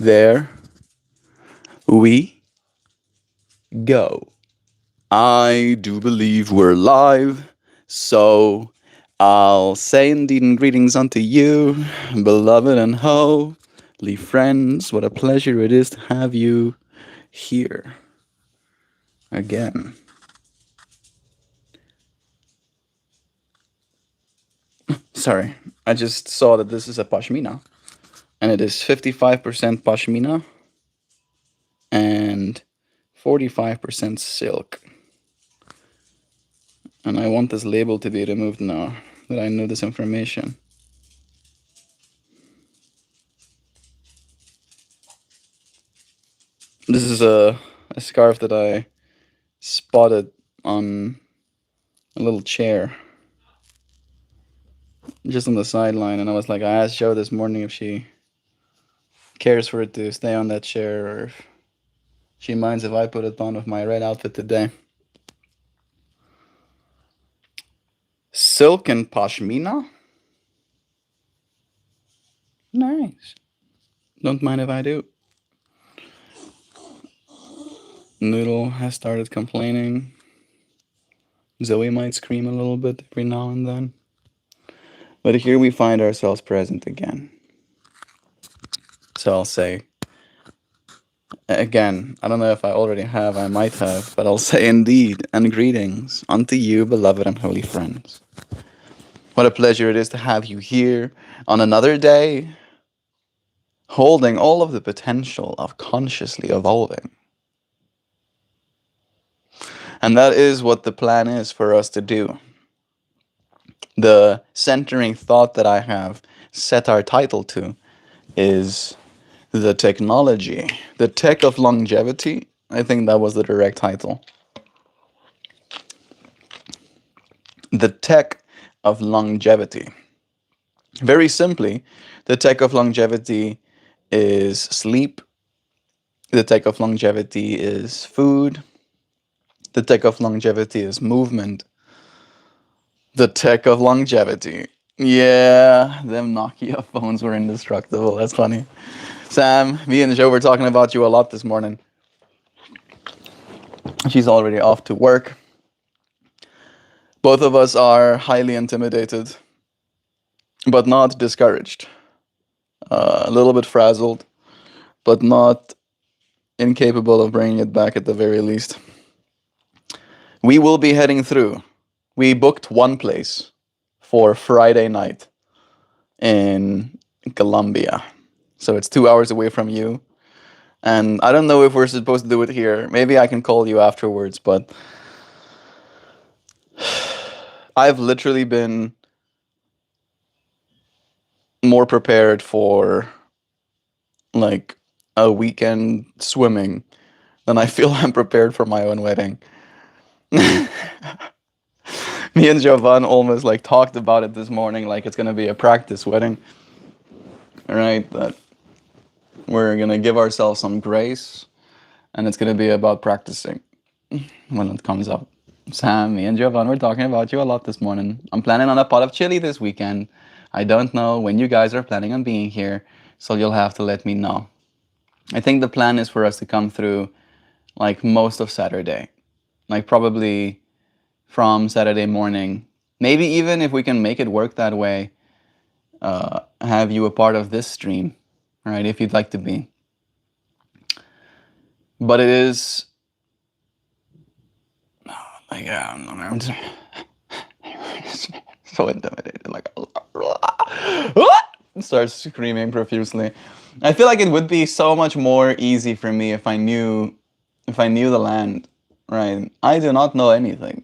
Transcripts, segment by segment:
There we go. I do believe we're live, so I'll say indeed and greetings unto you, beloved and holy friends. What a pleasure it is to have you here again. Sorry, I just saw that this is a pashmina, and it is 55% pashmina and 45% silk. And I want this label to be removed now that I know this information. This is a scarf that I spotted on a little chair just on the sideline, and I was like, I asked Jo this morning if she cares for it to stay on that chair or if she minds if I put it on with my red outfit today. Silk and pashmina? Nice. Don't mind if I do. Noodle has started complaining. Zoe might scream a little bit every now and then. But here we find ourselves present again. So I'll say, again, I don't know if I already have, I might have, but I'll say indeed, and greetings unto you, beloved and holy friends. What a pleasure it is to have you here on another day, holding all of the potential of consciously evolving. And that is what the plan is for us to do. The centering thought that I have set our title to is the technology, the tech of longevity. I think that was the direct title. The tech of longevity. Very simply, the tech of longevity is sleep. The tech of longevity is food. The tech of longevity is movement. The tech of longevity. Yeah, them Nokia phones were indestructible. That's funny. Sam, me and Jo were talking about you a lot this morning. She's already off to work. Both of us are highly intimidated, but not discouraged. A little bit frazzled, but not incapable of bringing it back at the very least. We will be heading through. We booked one place for Friday night in Colombia. So it's 2 hours away from you. And I don't know if we're supposed to do it here. Maybe I can call you afterwards, but I've literally been more prepared for like a weekend swimming than I feel I'm prepared for my own wedding. Me and Jovan almost like talked about it this morning, like it's gonna be a practice wedding. Right? That we're gonna give ourselves some grace and it's gonna be about practicing when it comes up. Sam, me and Jovan were talking about you a lot this morning. I'm planning on a pot of chili this weekend. I don't know when you guys are planning on being here, so you'll have to let me know. I think the plan is for us to come through like most of Saturday. Like probably from Saturday morning. Maybe even if we can make it work that way, have you a part of this stream, right? If you'd like to be. But it is like I'm so intimidated. Like starts screaming profusely. I feel like it would be so much more easy for me if I knew the land, right? I do not know anything.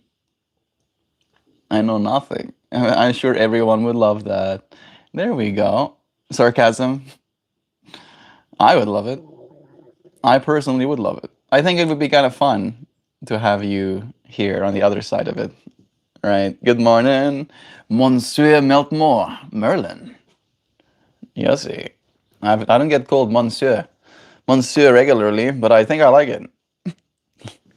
I know nothing. I'm sure everyone would love that. There we go. Sarcasm. I would love it. I personally would love it. I think it would be kind of fun to have you here on the other side of it. Right? Good morning, Monsieur MeltMore, Merlin. Yossi. I don't get called Monsieur regularly, but I think I like it.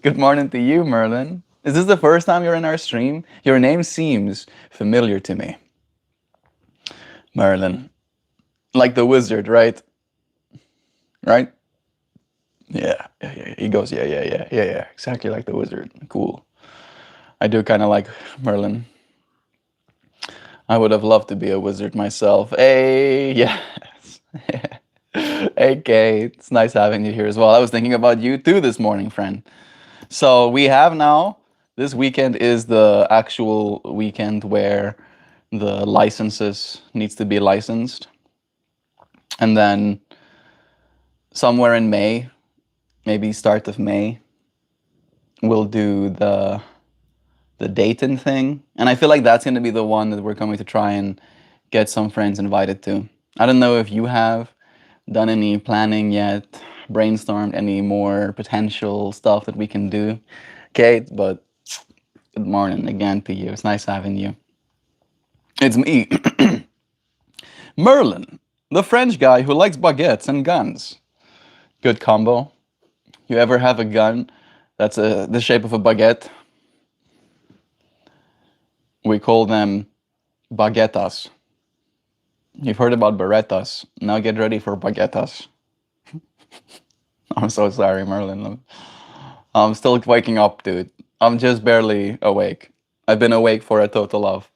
Good morning to you, Merlin. Is this the first time you're in our stream? Your name seems familiar to me. Merlin. Like the wizard, right? right? Yeah, yeah, yeah. He goes, yeah, yeah, yeah, yeah, yeah. Exactly like the wizard. Cool. I do kind of like Merlin. I would have loved to be a wizard myself. Hey, yes. Hey, Kate. It's nice having you here as well. I was thinking about you too this morning, friend. So we have now, this weekend is the actual weekend where the licenses needs to be licensed. And then somewhere in May, maybe start of May, we'll do the Dayton thing. And I feel like that's going to be the one that we're going to try and get some friends invited to. I don't know if you have done any planning yet, brainstormed any more potential stuff that we can do, Kate, but good morning again to you. It's nice having you. It's me, Merlin, the French guy who likes baguettes and guns. Good combo. You ever have a gun that's the shape of a baguette? We call them baguettas. You've heard about Berettas. Now get ready for baguettas. I'm so sorry, Merlin. I'm still waking up, dude. I'm just barely awake. I've been awake for a total of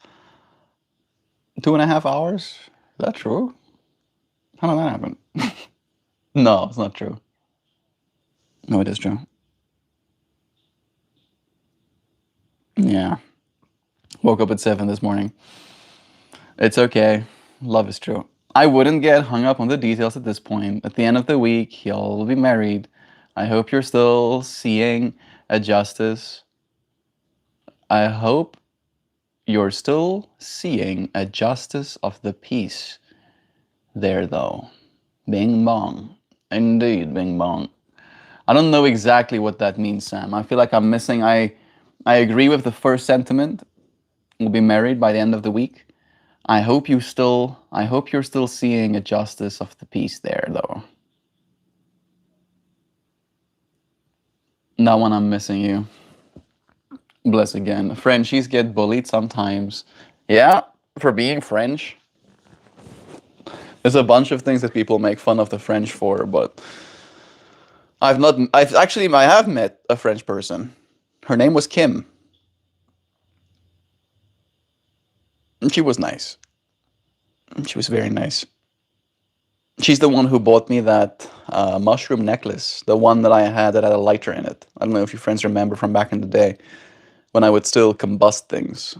2.5 hours. Is that true? How did that happen? No, it's not true. No, it is true. Yeah. Woke up at 7 this morning. It's okay. Love is true. I wouldn't get hung up on the details at this point. At the end of the week, you'll be married. I hope you're still seeing a justice. I hope you're still seeing a justice of the peace there, though. Bing bong. Indeed, bing bong. I don't know exactly what that means, Sam. I feel like I'm missing. I agree with the first sentiment. We'll be married by the end of the week. I hope you're still seeing a justice of the peace there, though. That one I'm missing you. Bless again. Frenchies get bullied sometimes. Yeah, for being French. There's a bunch of things that people make fun of the French for, but I have met a French person. Her name was Kim. And she was nice. She was very nice. She's the one who bought me that mushroom necklace, the one that I had that had a lighter in it. I don't know if your friends remember from back in the day when I would still combust things.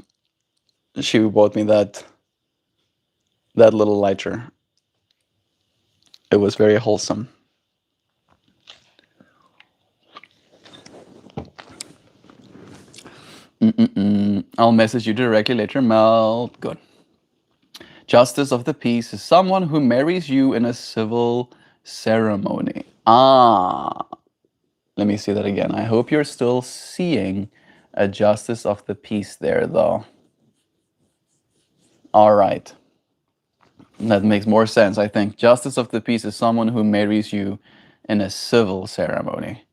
She bought me that little lighter. It was very wholesome. I'll message you directly later, Melt. Good. Justice of the peace is someone who marries you in a civil ceremony. Ah, let me see that again. I hope you're still seeing a justice of the peace there, though. All right. That makes more sense, I think. Justice of the peace is someone who marries you in a civil ceremony.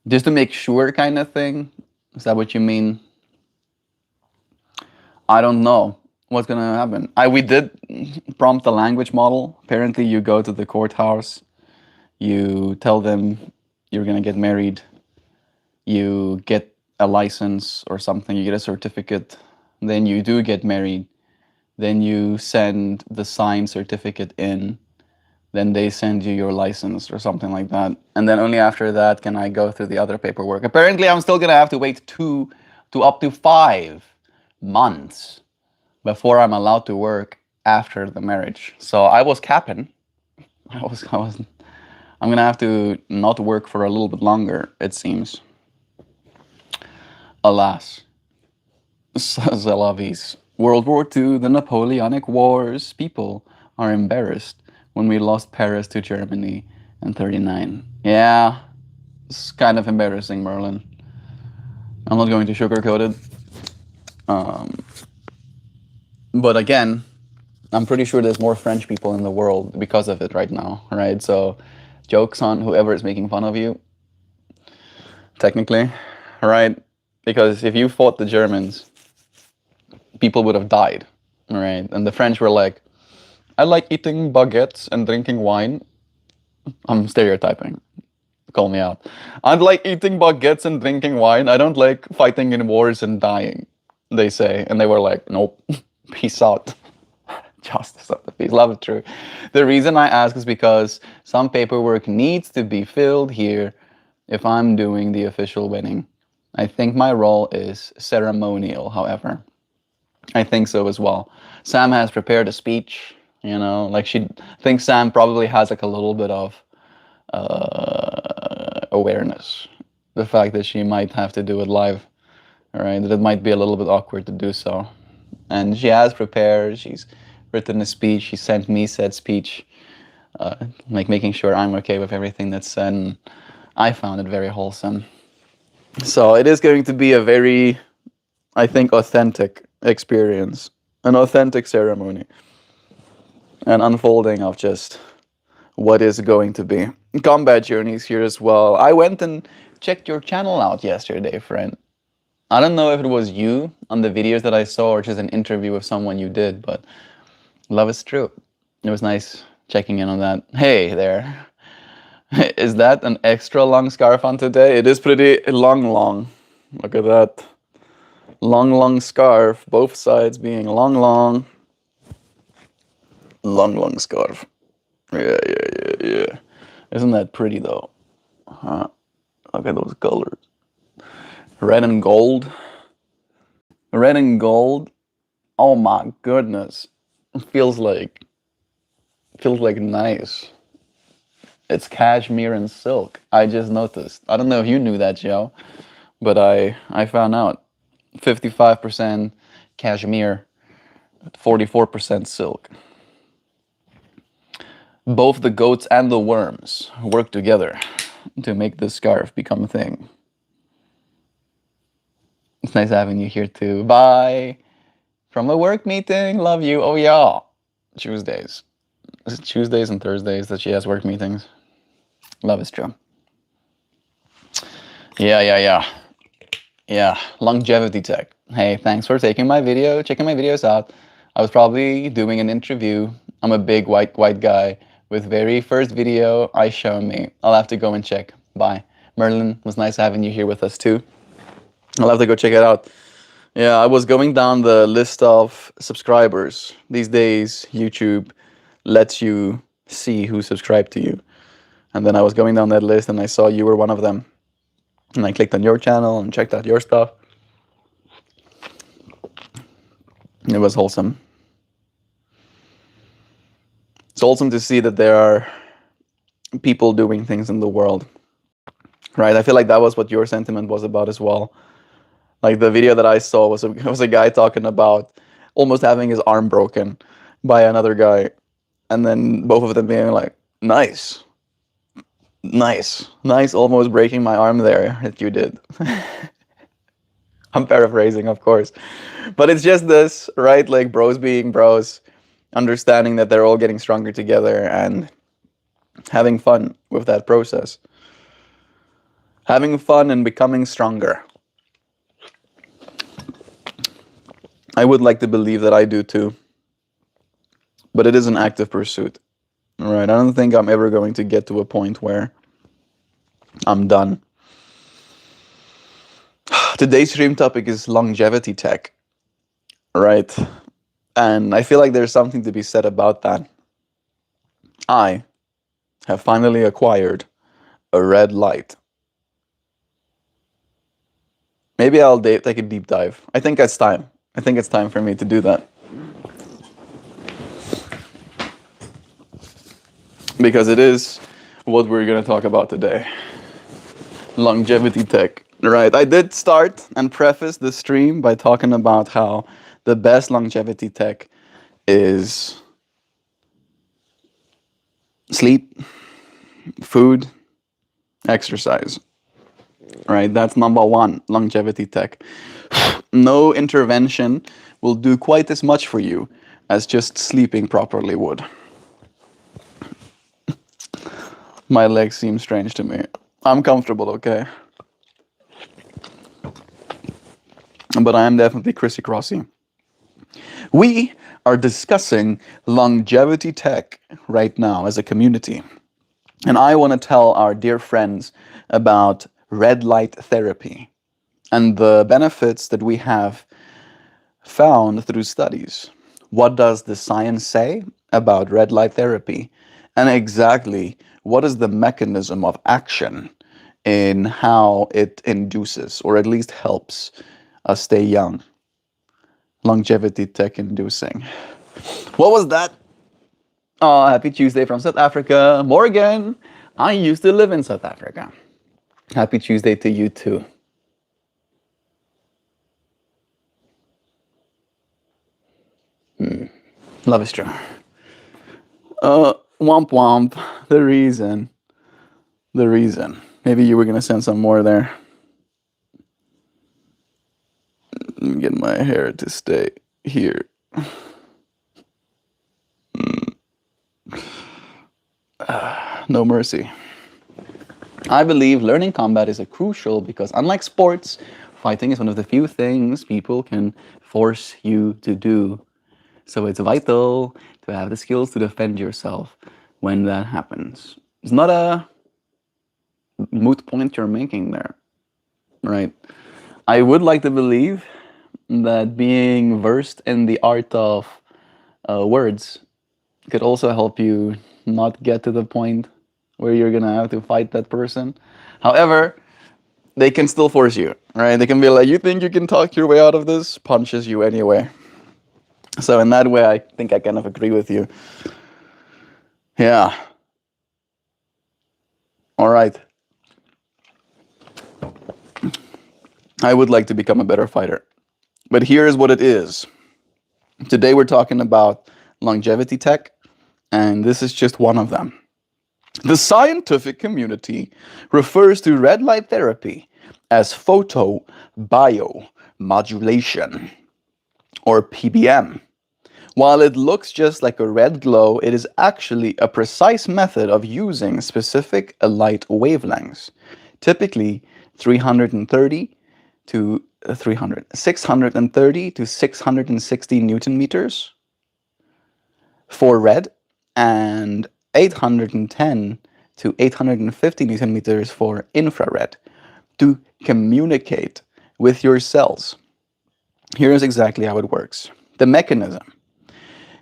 Just to make sure kind of thing? Is that what you mean? I don't know what's gonna happen. We did prompt the language model. Apparently you go to the courthouse, you tell them you're gonna get married, you get a license or something, you get a certificate, then you do get married, then you send the signed certificate in, then they send you your license or something like that. And then only after that can I go through the other paperwork. Apparently I'm still gonna have to wait 2 to up to 5 months before I'm allowed to work after the marriage. So I was capping. I'm gonna have to not work for a little bit longer, it seems. Alas. Zelavis. World War II, the Napoleonic Wars. People are embarrassed when we lost Paris to Germany in 39. Yeah, it's kind of embarrassing, Merlin. I'm not going to sugarcoat it. But again, I'm pretty sure there's more French people in the world because of it right now, right? So, jokes on whoever is making fun of you, technically, right? Because if you fought the Germans, people would have died, right? And the French were like, I like eating baguettes and drinking wine. I'm stereotyping. Call me out. I like eating baguettes and drinking wine. I don't like fighting in wars and dying, they say. And they were like, nope, peace out. Justice of the peace. Love it, true. The reason I ask is because some paperwork needs to be filled here if I'm doing the official wedding. I think my role is ceremonial, however. I think so as well. Sam has prepared a speech, like she thinks Sam probably has like a little bit of awareness. The fact that she might have to do it live, right? That it might be a little bit awkward to do so. And she has prepared, she's written a speech, she sent me said speech, like making sure I'm okay with everything that's said. And I found it very wholesome. So it is going to be a very, I think, authentic experience, an authentic ceremony, an unfolding of just what is going to be. Combat Journeys here as well. I went and checked your channel out yesterday, friend. I don't know if it was you on the videos that I saw or just an interview with someone you did, but love is true. It was nice checking in on that. Hey there. Is that an extra long scarf on today? It is pretty long. Look at that. Long scarf. Both sides being long. Long scarf. Yeah. Isn't that pretty though? Huh? Look at those colors. Red and gold. Red and gold. Oh my goodness. It feels like nice. It's cashmere and silk. I just noticed. I don't know if you knew that, Joe, but I found out. 55% cashmere, 44% silk. Both the goats and the worms work together to make this scarf become a thing. It's nice having you here too. Bye. From a work meeting. Love you. Oh yeah. Tuesdays. Is it Tuesdays and Thursdays that she has work meetings? Love is true. Yeah. Longevity tech. Hey, thanks for taking my video, checking my videos out. I was probably doing an interview. I'm a big white guy with very first video I show me. I'll have to go and check. Bye. Merlin, was nice having you here with us too. I'll have to go check it out. Yeah, I was going down the list of subscribers. These days, YouTube lets you see who subscribed to you. And then I was going down that list and I saw you were one of them. And I clicked on your channel and checked out your stuff. It was wholesome. It's wholesome to see that there are people doing things in the world. Right? I feel like that was what your sentiment was about as well. Like the video that I saw was a guy talking about almost having his arm broken by another guy. And then both of them being like, nice, almost breaking my arm there that you did. I'm paraphrasing, of course. But it's just this, right? Like bros being bros, understanding that they're all getting stronger together and having fun with that process. Having fun and becoming stronger. I would like to believe that I do too. But it is an active pursuit. Right? I don't think I'm ever going to get to a point where I'm done. Today's stream topic is longevity tech. Right? And I feel like there's something to be said about that. I have finally acquired a red light. Maybe I'll take a deep dive. I think it's time. I think it's time for me to do that. Because it is what we're going to talk about today. Longevity tech. Right. I did start and preface the stream by talking about how the best longevity tech is sleep, food, exercise. Right? That's number one, longevity tech. No intervention will do quite as much for you as just sleeping properly would. My legs seem strange to me. I'm comfortable, okay? But I am definitely crissy-crossy. We are discussing longevity tech right now as a community. And I want to tell our dear friends about red light therapy and the benefits that we have found through studies. What does the science say about red light therapy? And exactly what is the mechanism of action in how it induces, or at least helps, us stay young? Longevity tech inducing. What was that? Oh, happy Tuesday from South Africa. Morgan, I used to live in South Africa. Happy Tuesday to you too. Love is true. Womp womp. The reason. The reason. Maybe you were gonna send some more there. Let me get my hair to stay here. No mercy. I believe learning combat is a crucial because unlike sports, fighting is one of the few things people can force you to do. So it's vital to have the skills to defend yourself when that happens. It's not a moot point you're making there, right? I would like to believe that being versed in the art of words could also help you not get to the point where you're gonna have to fight that person. However, they can still force you, right? They can be like, you think you can talk your way out of this? Punches you anyway. So in that way, I think I kind of agree with you. Yeah. All right. I would like to become a better fighter. But here's what it is. Today we're talking about longevity tech, and this is just one of them. The scientific community refers to red light therapy as photobiomodulation, or PBM. While it looks just like a red glow, it is actually a precise method of using specific light wavelengths, typically 330 to 630 to 660 Newton meters for red, and 810 to 850 Newton meters for infrared to communicate with your cells. Here's exactly how it works. The mechanism.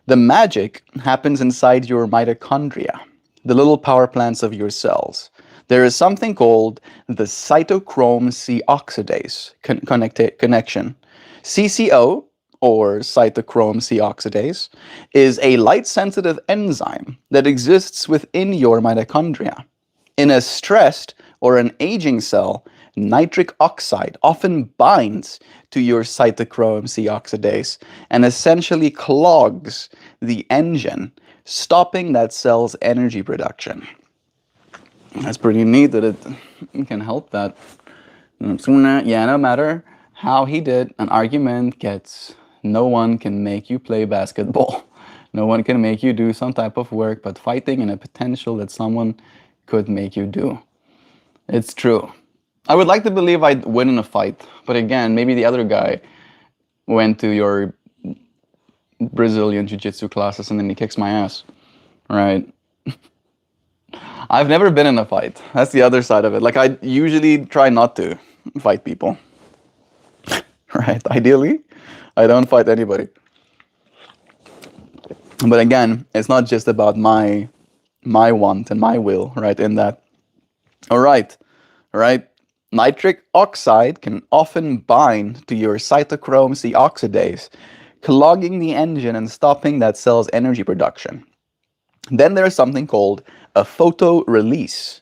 The magic happens inside your mitochondria, the little power plants of your cells. There is something called the cytochrome C oxidase connection. CCO, or cytochrome C oxidase, is a light-sensitive enzyme that exists within your mitochondria. In a stressed or an aging cell, nitric oxide often binds to your cytochrome C oxidase and essentially clogs the engine, stopping that cell's energy production. That's pretty neat that it can help that. Yeah, no matter how he did, an argument gets. No one can make you play basketball. No one can make you do some type of work, but fighting and a potential that someone could make you do. It's true. I would like to believe I'd win in a fight, but again, maybe the other guy went to your Brazilian jiu-jitsu classes and then he kicks my ass, right? I've never been in a fight. That's the other side of it. Like, I usually try not to fight people, right? Ideally, I don't fight anybody. But again, it's not just about my want and my will, right? In that, all right. Nitric oxide can often bind to your cytochrome C oxidase, clogging the engine and stopping that cell's energy production. Then there's something called a photo release.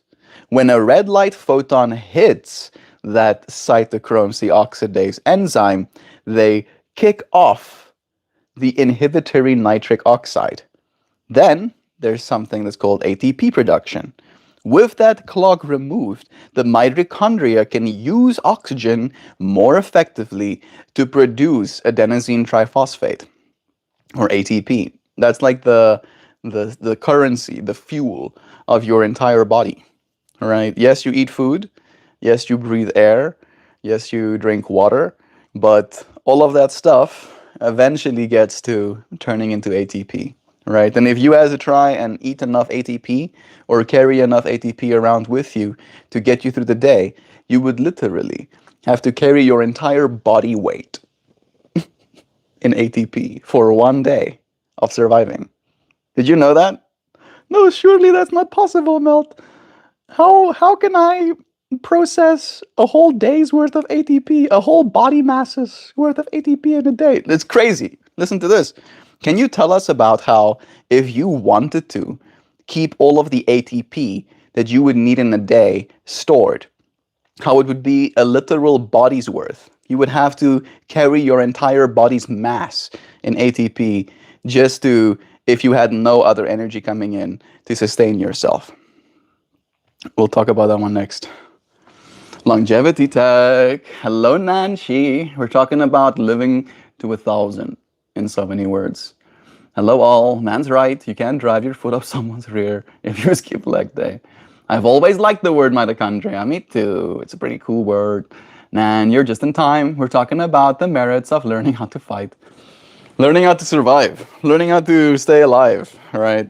When a red light photon hits that cytochrome C oxidase enzyme, they kick off the inhibitory nitric oxide. Then there's something that's called ATP production. With that clog removed, the mitochondria can use oxygen more effectively to produce adenosine triphosphate, or ATP. That's like the currency, the fuel of your entire body, right? Yes, you eat food. Yes, you breathe air. Yes, you drink water. But all of that stuff eventually gets to turning into ATP, right? And if you had to try and eat enough ATP or carry enough ATP around with you to get you through the day, you would literally have to carry your entire body weight in ATP for one day of surviving. Did you know that? No, surely that's not possible, Melt. How can I process a whole day's worth of ATP, a whole body mass's worth of ATP in a day? It's crazy. Listen to this. Can you tell us about how, if you wanted to, keep all of the ATP that you would need in a day stored, how it would be a literal body's worth? You would have to carry your entire body's mass in ATP just to, if you had no other energy coming in to sustain yourself. We'll talk about that one next. Longevity tech. Hello, Nancy. We're talking about living to 1,000 in so many words. Hello, all. Man's right. You can't drive your foot up someone's rear if you skip leg day. I've always liked the word mitochondria. Me too. It's a pretty cool word. Nan, you're just in time. We're talking about the merits of learning how to fight, learning how to survive, learning how to stay alive, right?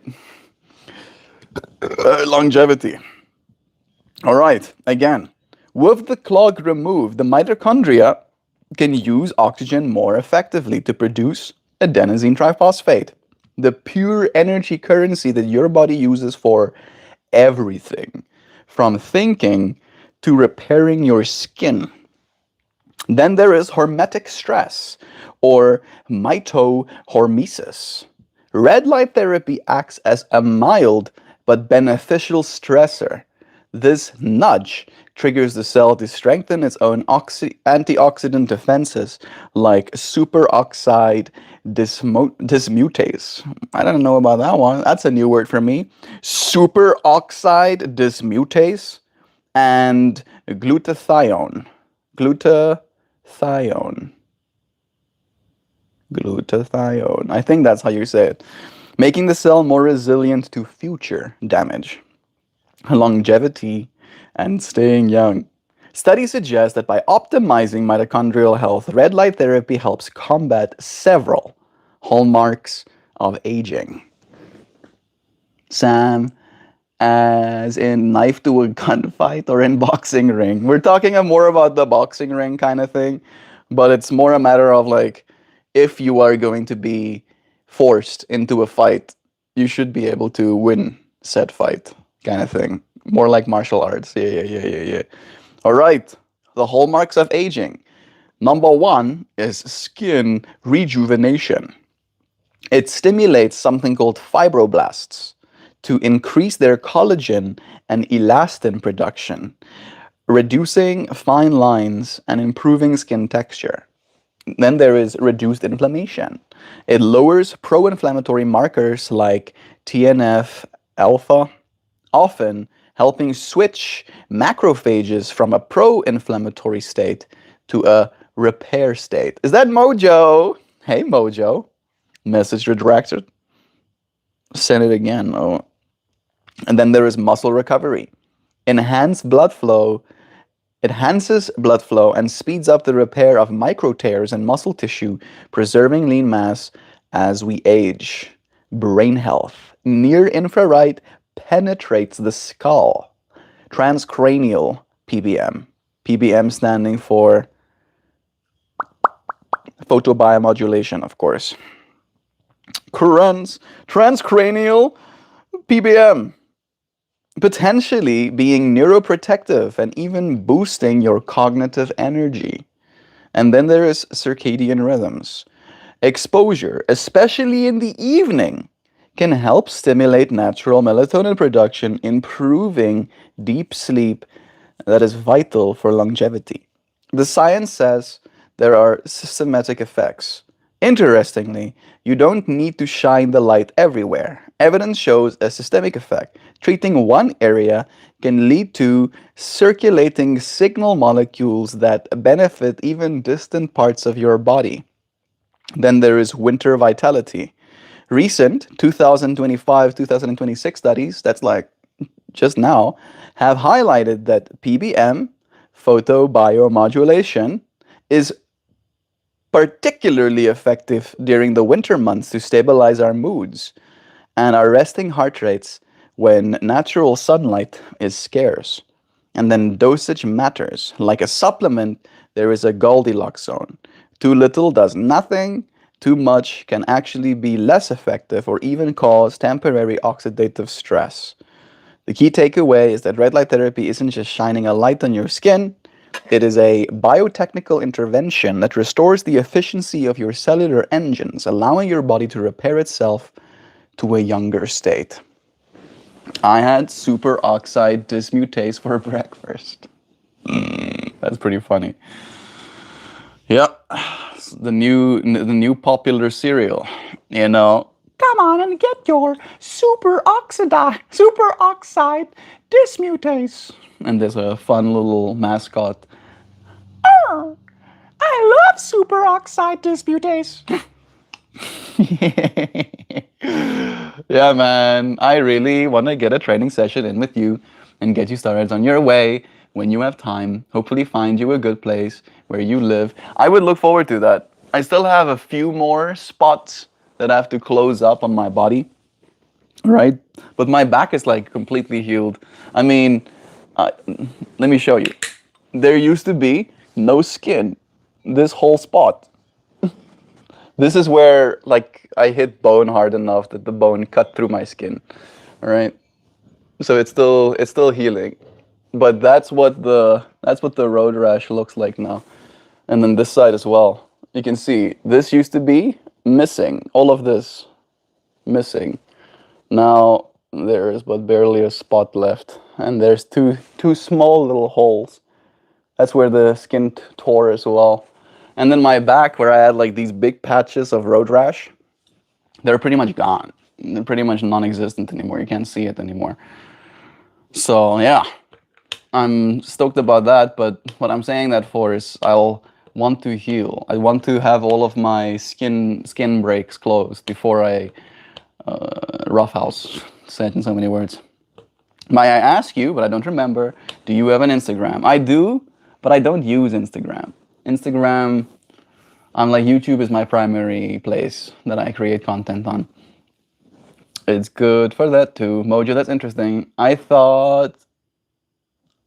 Longevity. All right, again, with the clog removed, the mitochondria can use oxygen more effectively to produce adenosine triphosphate, the pure energy currency that your body uses for everything, from thinking to repairing your skin. Then there is hormetic stress, or mitohormesis. Red light therapy acts as a mild but beneficial stressor. This nudge triggers the cell to strengthen its own antioxidant defenses, like superoxide dismutase. I don't know about that one. That's a new word for me. Superoxide dismutase and glutathione. Glutathione. I think that's how you say it. Making the cell more resilient to future damage. Longevity and staying young. Studies suggest that by optimizing mitochondrial health, red light therapy helps combat several hallmarks of aging. Sam, as in knife to a gunfight or in boxing ring. We're talking more about the boxing ring kind of thing, but it's more a matter of like, if you are going to be forced into a fight, you should be able to win said fight kind of thing. More like martial arts. Yeah. All right. The hallmarks of aging. Number one is skin rejuvenation. It stimulates something called fibroblasts to increase their collagen and elastin production, reducing fine lines and improving skin texture. Then there is reduced inflammation. It lowers pro-inflammatory markers like TNF alpha, often helping switch macrophages from a pro-inflammatory state to a repair state. Is that Mojo? Hey, Mojo. Message redirected. Send it again. Oh. And then there is muscle recovery. Enhances blood flow and speeds up the repair of micro tears in muscle tissue, preserving lean mass as we age. Brain health. Near infrared penetrates the skull. Transcranial PBM. PBM standing for photobiomodulation, of course. Transcranial PBM. Potentially being neuroprotective and even boosting your cognitive energy. And then there is circadian rhythms. Exposure, especially in the evening, can help stimulate natural melatonin production, improving deep sleep that is vital for longevity. The science says there are systematic effects. Interestingly, you don't need to shine the light everywhere. Evidence shows a systemic effect. Treating one area can lead to circulating signal molecules that benefit even distant parts of your body. Then there is winter vitality. Recent 2025-2026 studies, that's like just now, have highlighted that PBM, photobiomodulation, is particularly effective during the winter months to stabilize our moods. and our resting heart rates when natural sunlight is scarce. And then dosage matters. Like a supplement, there is a Goldilocks zone. Too little does nothing. Too much can actually be less effective or even cause temporary oxidative stress. The key takeaway is that red light therapy isn't just shining a light on your skin, it is a biotechnical intervention that restores the efficiency of your cellular engines, allowing your body to repair itself to a younger state. I had superoxide dismutase for breakfast. That's pretty funny. Yeah, the new popular cereal. Come on and get your superoxide dismutase. And there's a fun little mascot. Oh, I love superoxide dismutase. Yeah, man. I really want to get a training session in with you and get you started on your way when you have time. Hopefully, find you a good place where you live. I would look forward to that. I still have a few more spots that I have to close up on my body, right? But my back is like completely healed. I mean, let me show you. There used to be no skin, this whole spot. This is where like I hit bone hard enough that the bone cut through my skin, all right? So it's still healing, but that's what the road rash looks like now. And then this side as well. You can see this used to be missing, all of this missing. Now there is but barely a spot left, and there's two small little holes. That's where the skin tore as well. And then my back, where I had like these big patches of road rash, they're pretty much gone. They're pretty much non-existent anymore. You can't see it anymore. So yeah, I'm stoked about that. But what I'm saying that for is I'll want to heal. I want to have all of my skin breaks closed before I roughhouse. Said in so many words. May I ask you, but I don't remember, do you have an Instagram? I do, but I don't use Instagram. Instagram, I'm like, YouTube is my primary place that I create content on. It's good for that too. Mojo, that's interesting. I thought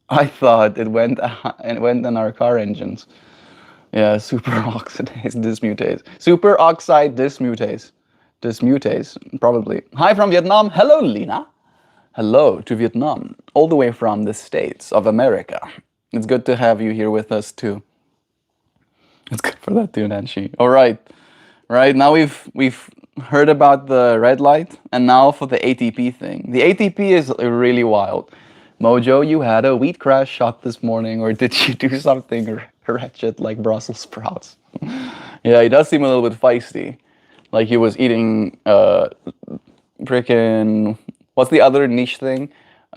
it went in our car engines. Yeah, superoxidase dismutase. Superoxide dismutase. Dismutase, probably. Hi from Vietnam. Hello, Lina. Hello to Vietnam, all the way from the States of America. It's good to have you here with us too. It's good for that too, Nancy. All right, now we've heard about the red light, and now for the ATP thing. The ATP is really wild. Mojo, you had a wheatgrass shot this morning, or did you do something wretched like Brussels sprouts? Yeah, he does seem a little bit feisty, like he was eating freaking. What's the other niche thing?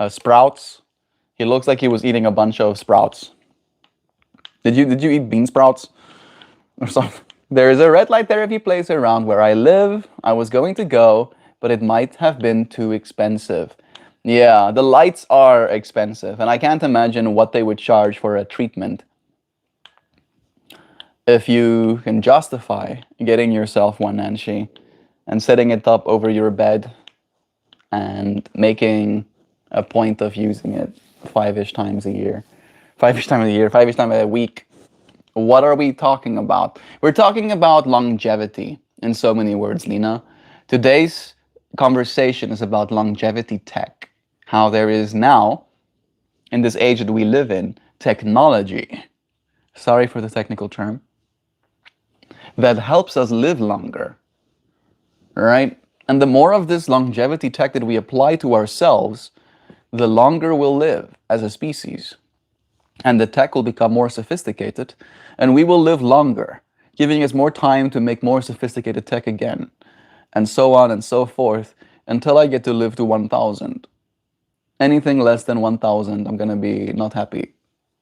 Sprouts. He looks like he was eating a bunch of sprouts. Did you eat bean sprouts or something? There is a red light therapy place around where I live. I was going to go, but it might have been too expensive. Yeah, the lights are expensive, and I can't imagine what they would charge for a treatment. If you can justify getting yourself one, Nancy, and setting it up over your bed and making a point of using it 5-ish times a year. 5-ish times a year, 5-ish times a week. What are we talking about? We're talking about longevity in so many words, Lena. Today's conversation is about longevity tech. How there is now, in this age that we live in, technology, sorry for the technical term, that helps us live longer, right? And the more of this longevity tech that we apply to ourselves, the longer we'll live as a species. And the tech will become more sophisticated, and we will live longer, giving us more time to make more sophisticated tech again, and so on and so forth, until I get to live to 1,000. Anything less than 1,000, I'm going to be not happy.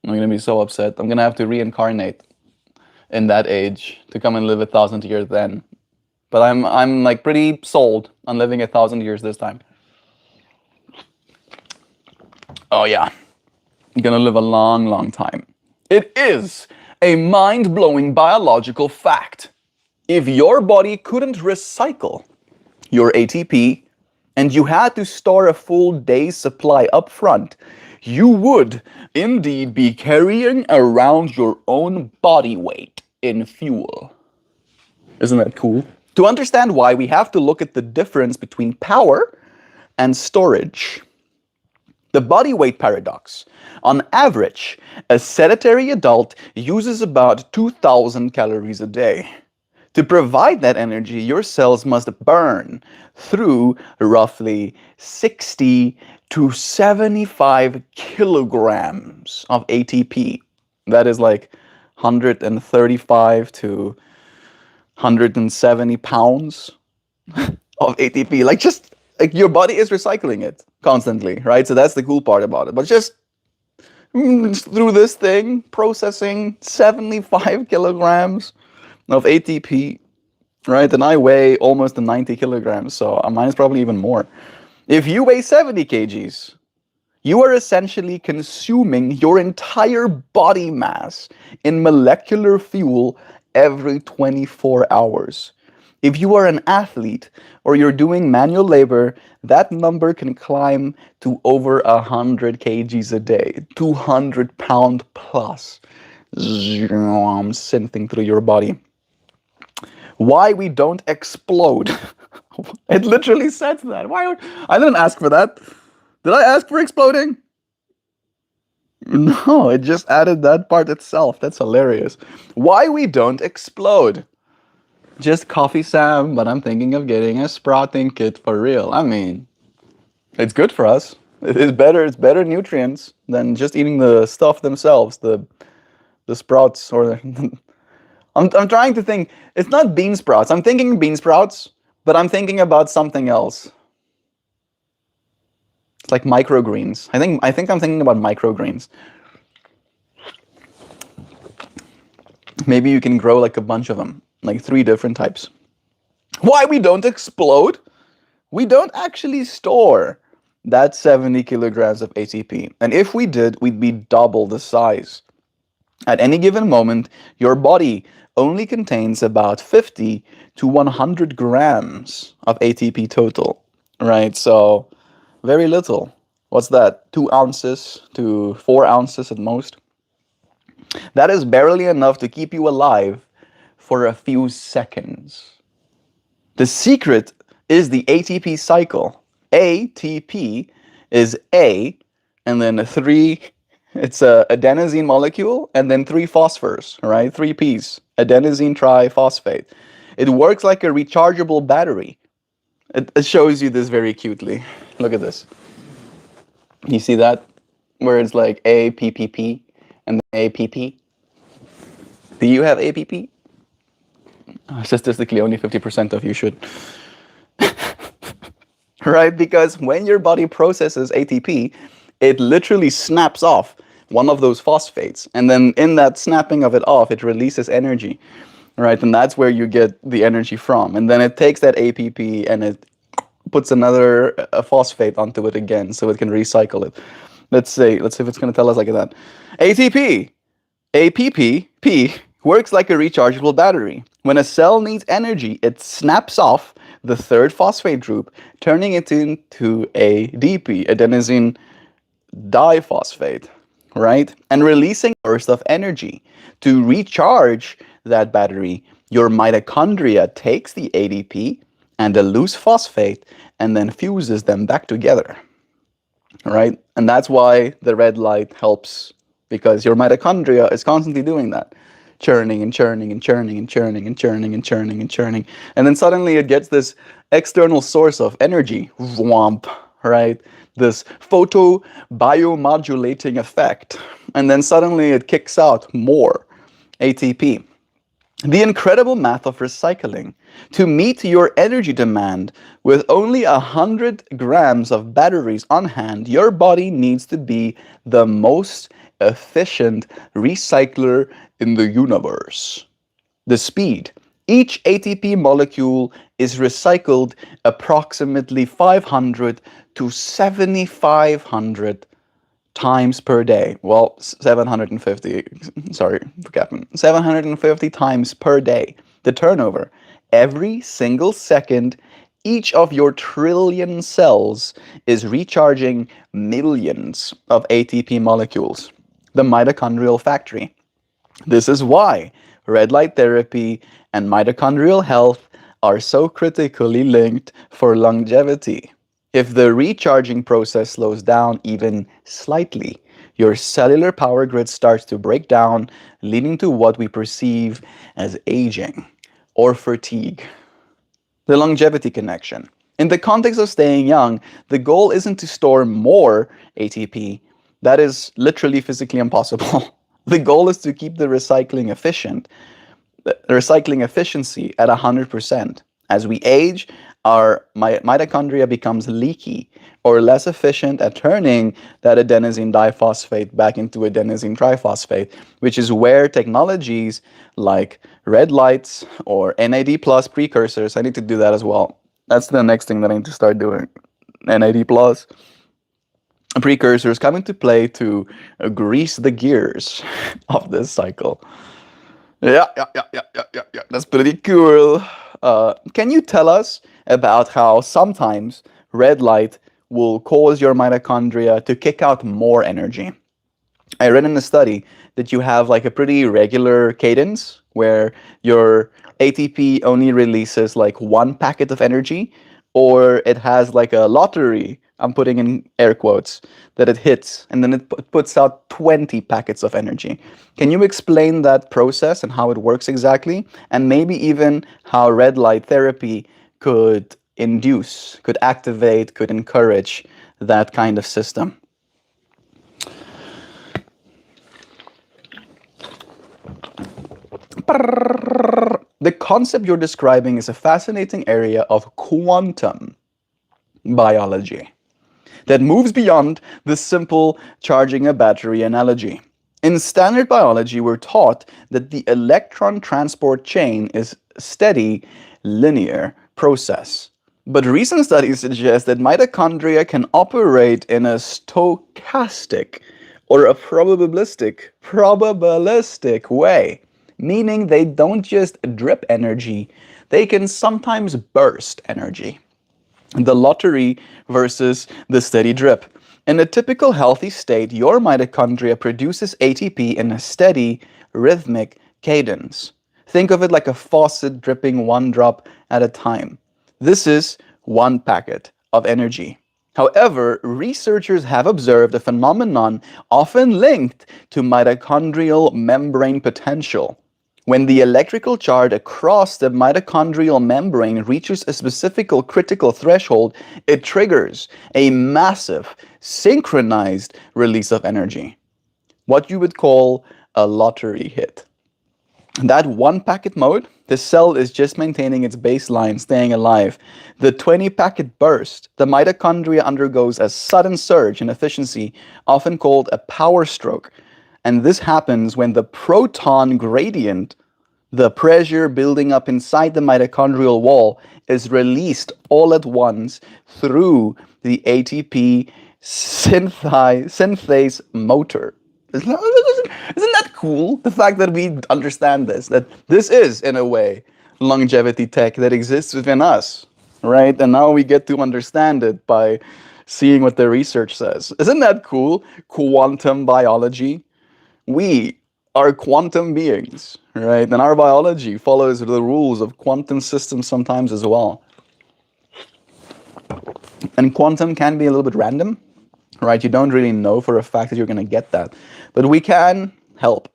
I'm going to be so upset. I'm going to have to reincarnate in that age to come and live 1,000 years then. But I'm like pretty sold on living 1,000 years this time. Oh yeah, I'm gonna live a long, long time. It is a mind-blowing biological fact. If your body couldn't recycle your ATP, and you had to store a full day's supply up front, you would indeed be carrying around your own body weight in fuel. Isn't that cool? To understand why, we have to look at the difference between power and storage. The body weight paradox. On average, a sedentary adult uses about 2,000 calories a day. To provide that energy, your cells must burn through roughly 60 to 75 kilograms of ATP. That is like 135 to 170 pounds of ATP. Like, just like your body is recycling it constantly, right? So that's the cool part about it. But just through this thing, processing 75 kilograms of ATP, right? And I weigh almost 90 kilograms, so mine is probably even more. If you weigh 70 kgs, you are essentially consuming your entire body mass in molecular fuel every 24 hours. If you are an athlete or you're doing manual labor, that number can climb to over 100 kgs a day, 200 pound plus, sifting through your body. Why we don't explode. It literally says that. I didn't ask for that. Did I ask for exploding? No, it just added that part itself. That's hilarious. Why we don't explode. Just coffee Sam, but I'm thinking of getting a sprouting kit for real. I mean, it's good for us. It's better nutrients than just eating the stuff themselves, the sprouts or I'm trying to think. It's not bean sprouts. I'm thinking bean sprouts, but I'm thinking about something else. It's like microgreens. I think I'm thinking about microgreens. Maybe you can grow like a bunch of them, like 3 different types. Why we don't explode? We don't actually store that 70 kilograms of ATP. And if we did, we'd be double the size. At any given moment, your body only contains about 50 to 100 grams of ATP total, right? So very little. What's that? 2 ounces to 4 ounces at most. That is barely enough to keep you alive for a few seconds. The secret is the ATP cycle. ATP is A, and then 3, it's a adenosine molecule, and then 3 phosphors, right? 3 Ps, adenosine triphosphate. It works like a rechargeable battery. It shows you this very cutely. Look at this. You see that? Where it's like APPP and then APP. Do you have APP? Statistically, only 50% of you should. Right? Because when your body processes ATP, it literally snaps off one of those phosphates. And then in that snapping of it off, it releases energy. Right? And that's where you get the energy from. And then it takes that APP and it puts another phosphate onto it again so it can recycle it. Let's see if it's going to tell us like that. ATP, APP works like a rechargeable battery. When a cell needs energy, it snaps off the 3rd phosphate group, turning it into ADP, adenosine diphosphate, right? And releasing a burst of energy. To recharge that battery, your mitochondria takes the ADP and the loose phosphate and then fuses them back together, right? And that's why the red light helps, because your mitochondria is constantly doing that, churning and churning and churning and churning and churning and churning and churning. And then suddenly it gets this external source of energy, whomp, right? This photobiomodulating effect. And then suddenly it kicks out more ATP. The incredible math of recycling. To meet your energy demand with only 100 grams of batteries on hand, your body needs to be the most efficient recycler in the universe. The speed. Each ATP molecule is recycled approximately 500 to 7,500 times per day. Well, 750, sorry for Captain, 750 times per day. The turnover, every single second, Each of your trillion cells is recharging millions of ATP molecules. The mitochondrial factory. This is why red light therapy and mitochondrial health are so critically linked for longevity. If the recharging process slows down even slightly, your cellular power grid starts to break down, leading to what we perceive as aging or fatigue. The longevity connection. In the context of staying young, the goal isn't to store more ATP. That is literally physically impossible. The goal is to keep the recycling efficiency at 100%. As we age, our mitochondria becomes leaky or less efficient at turning that adenosine diphosphate back into adenosine triphosphate, which is where technologies like red lights or NAD plus precursors, I need to do that as well. That's the next thing that I need to start doing. NAD plus precursors come into play to grease the gears of this cycle. Yeah. That's pretty cool. Can you tell us about how sometimes red light will cause your mitochondria to kick out more energy? I read in a study that you have like a pretty regular cadence where your ATP only releases like one packet of energy, or it has like a lottery, I'm putting in air quotes, that it hits and then it puts out 20 packets of energy. Can you explain that process and how it works exactly? And maybe even how red light therapy could induce, could activate, could encourage that kind of system? The concept you're describing is a fascinating area of quantum biology that moves beyond the simple charging a battery analogy. In standard biology, we're taught that the electron transport chain is a steady, linear process. But recent studies suggest that mitochondria can operate in a stochastic or a probabilistic way, meaning they don't just drip energy, they can sometimes burst energy. The lottery versus the steady drip. In a typical healthy state, your mitochondria produces ATP in a steady, rhythmic cadence. Think of it like a faucet dripping one drop at a time. This is one packet of energy. However, researchers have observed a phenomenon often linked to mitochondrial membrane potential. When the electrical charge across the mitochondrial membrane reaches a specific critical threshold, it triggers a massive, synchronized release of energy, what you would call a lottery hit. That one packet mode, the cell is just maintaining its baseline, staying alive. The 20 packet burst, the mitochondria undergoes a sudden surge in efficiency, often called a power stroke. And this happens when the proton gradient, the pressure building up inside the mitochondrial wall, is released all at once through the ATP synthase motor. Isn't that cool? The fact that we understand this, that this is, in a way, longevity tech that exists within us, right? And now we get to understand it by seeing what the research says. Isn't that cool? Quantum biology. We are quantum beings, right? And our biology follows the rules of quantum systems sometimes as well. And quantum can be a little bit random, right? You don't really know for a fact that you're going to get that. But we can help.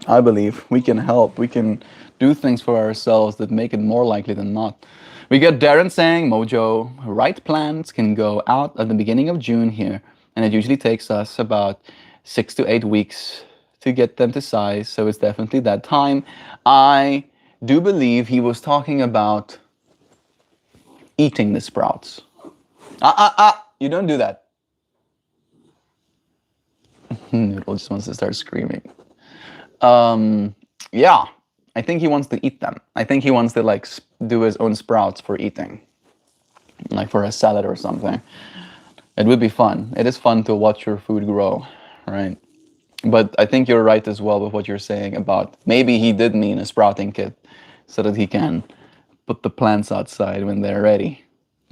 I believe we can help. We can do things for ourselves that make it more likely than not. We get Darren saying, Mojo, right plants can go out at the beginning of June here. And it usually takes us about 6 to 8 weeks to get them to size. So it's definitely that time. I do believe he was talking about eating the sprouts. You don't do that. Noodle just wants to start screaming. Yeah, I think he wants to eat them. I think he wants to like do his own sprouts for eating, like for a salad or something. It would be fun. It is fun to watch your food grow, right? But I think you're right as well with what you're saying about maybe he did mean a sprouting kit so that he can put the plants outside when they're ready.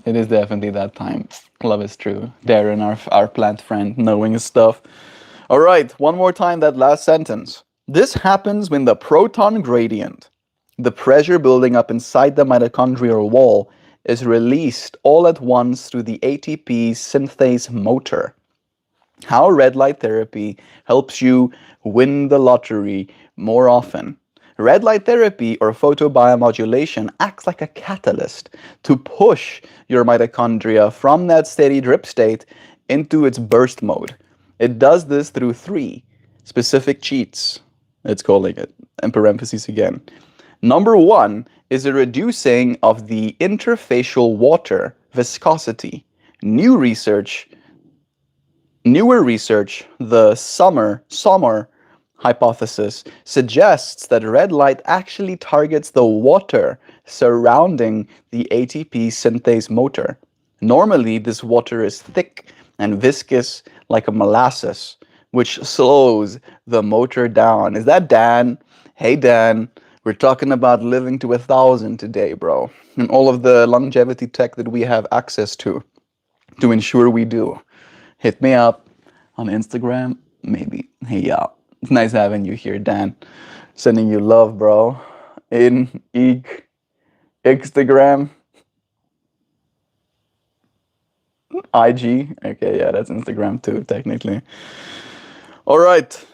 It is definitely that time. Love is true. Darren, our plant friend, knowing his stuff. All right, one more time that last sentence. This happens when the proton gradient, the pressure building up inside the mitochondrial wall, is released all at once through the ATP synthase motor. How red light therapy helps you win the lottery more often. Red light therapy or photobiomodulation acts like a catalyst to push your mitochondria from that steady drip state into its burst mode. It does this through three specific cheats, it's calling it, and parentheses again. Number one is a reducing of the interfacial water viscosity. Newer research, the Sommer hypothesis, suggests that red light actually targets the water surrounding the ATP synthase motor. Normally, this water is thick and viscous like a molasses, which slows the motor down. Is that Dan? Hey, Dan. We're talking about living to 1,000 today, bro. And all of the longevity tech that we have access to ensure we do. Hit me up on Instagram, maybe. Hey, yeah. It's nice having you here, Dan. Sending you love, bro. Instagram. IG. Okay, yeah, that's Instagram too, technically. All right.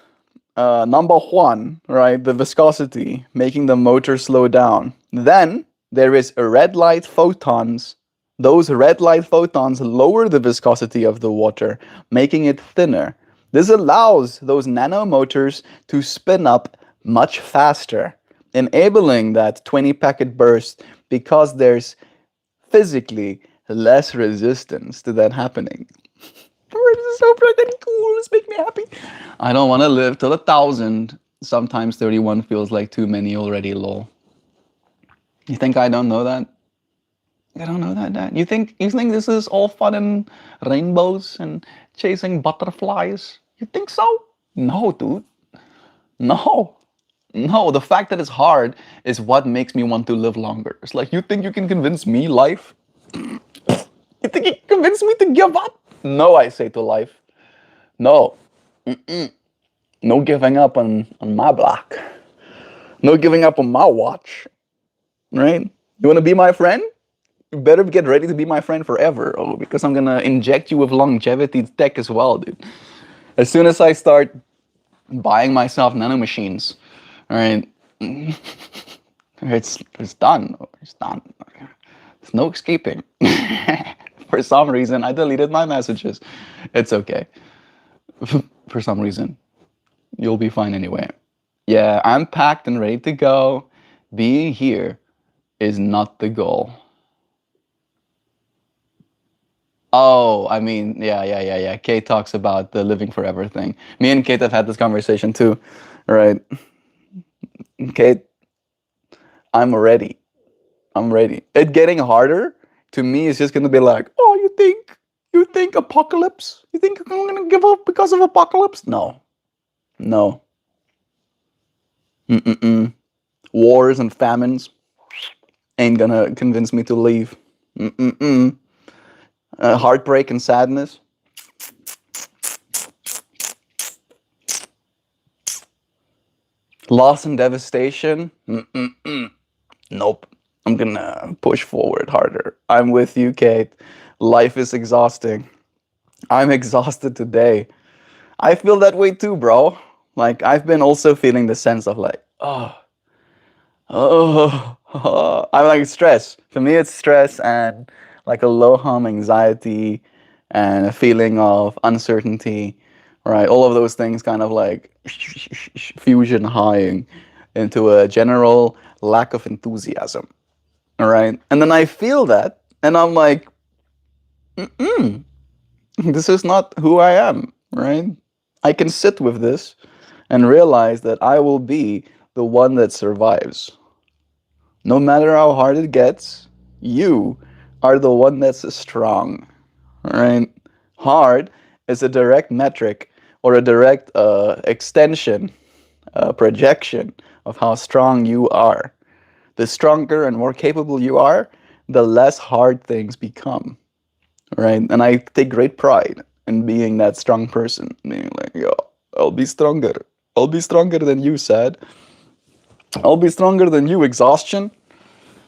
Number one, right? The viscosity, making the motor slow down. Then there is red light photons. Those red light photons lower the viscosity of the water, making it thinner. This allows those nanomotors to spin up much faster, enabling that 20 packet burst because there's physically less resistance to that happening. This is so freaking cool. This makes me happy. I don't want to live till 1,000. Sometimes 31 feels like too many already, lol. You think I don't know that? I don't know that, Dad. You think this is all fun and rainbows and chasing butterflies? You think so? No, dude. No. No, the fact that it's hard is what makes me want to live longer. It's like, you think you can convince me, life? You think you can convince me to give up? No, I say to life. No. No giving up on my block. No giving up on my watch. Right? You want to be my friend? You better get ready to be my friend forever. Oh, because I'm going to inject you with longevity tech as well, dude. As soon as I start buying myself nanomachines, all right, it's done. It's done. There's no escaping. For some reason, I deleted my messages. It's okay. For some reason. You'll be fine anyway. Yeah, I'm packed and ready to go. Being here is not the goal. Oh, I mean, yeah. Kate talks about the living forever thing. Me and Kate have had this conversation too, right? Kate, I'm ready. I'm ready. It getting harder to me is just gonna be like, oh, you think apocalypse? You think I'm gonna give up because of apocalypse? No. Wars and famines ain't gonna convince me to leave. Heartbreak and sadness. Loss and devastation. Nope. I'm gonna push forward harder. I'm with you, Kate. Life is exhausting. I'm exhausted today. I feel that way too, bro. Like, I've been also feeling the sense of like, I'm like stress. For me, it's stress and like a low hum anxiety and a feeling of uncertainty, right? All of those things kind of like fusion highing into a general lack of enthusiasm, all right? And then I feel that and I'm like, this is not who I am, right? I can sit with this and realize that I will be the one that survives. No matter how hard it gets, you are the one that's strong, right? Hard is a direct metric or a direct extension, projection of how strong you are. the stronger and more capable you are, the less hard things become, right? And I take great pride in being that strong person, being like, yo, I'll be stronger. I'll be stronger than you, sad. I'll be stronger than you, exhaustion.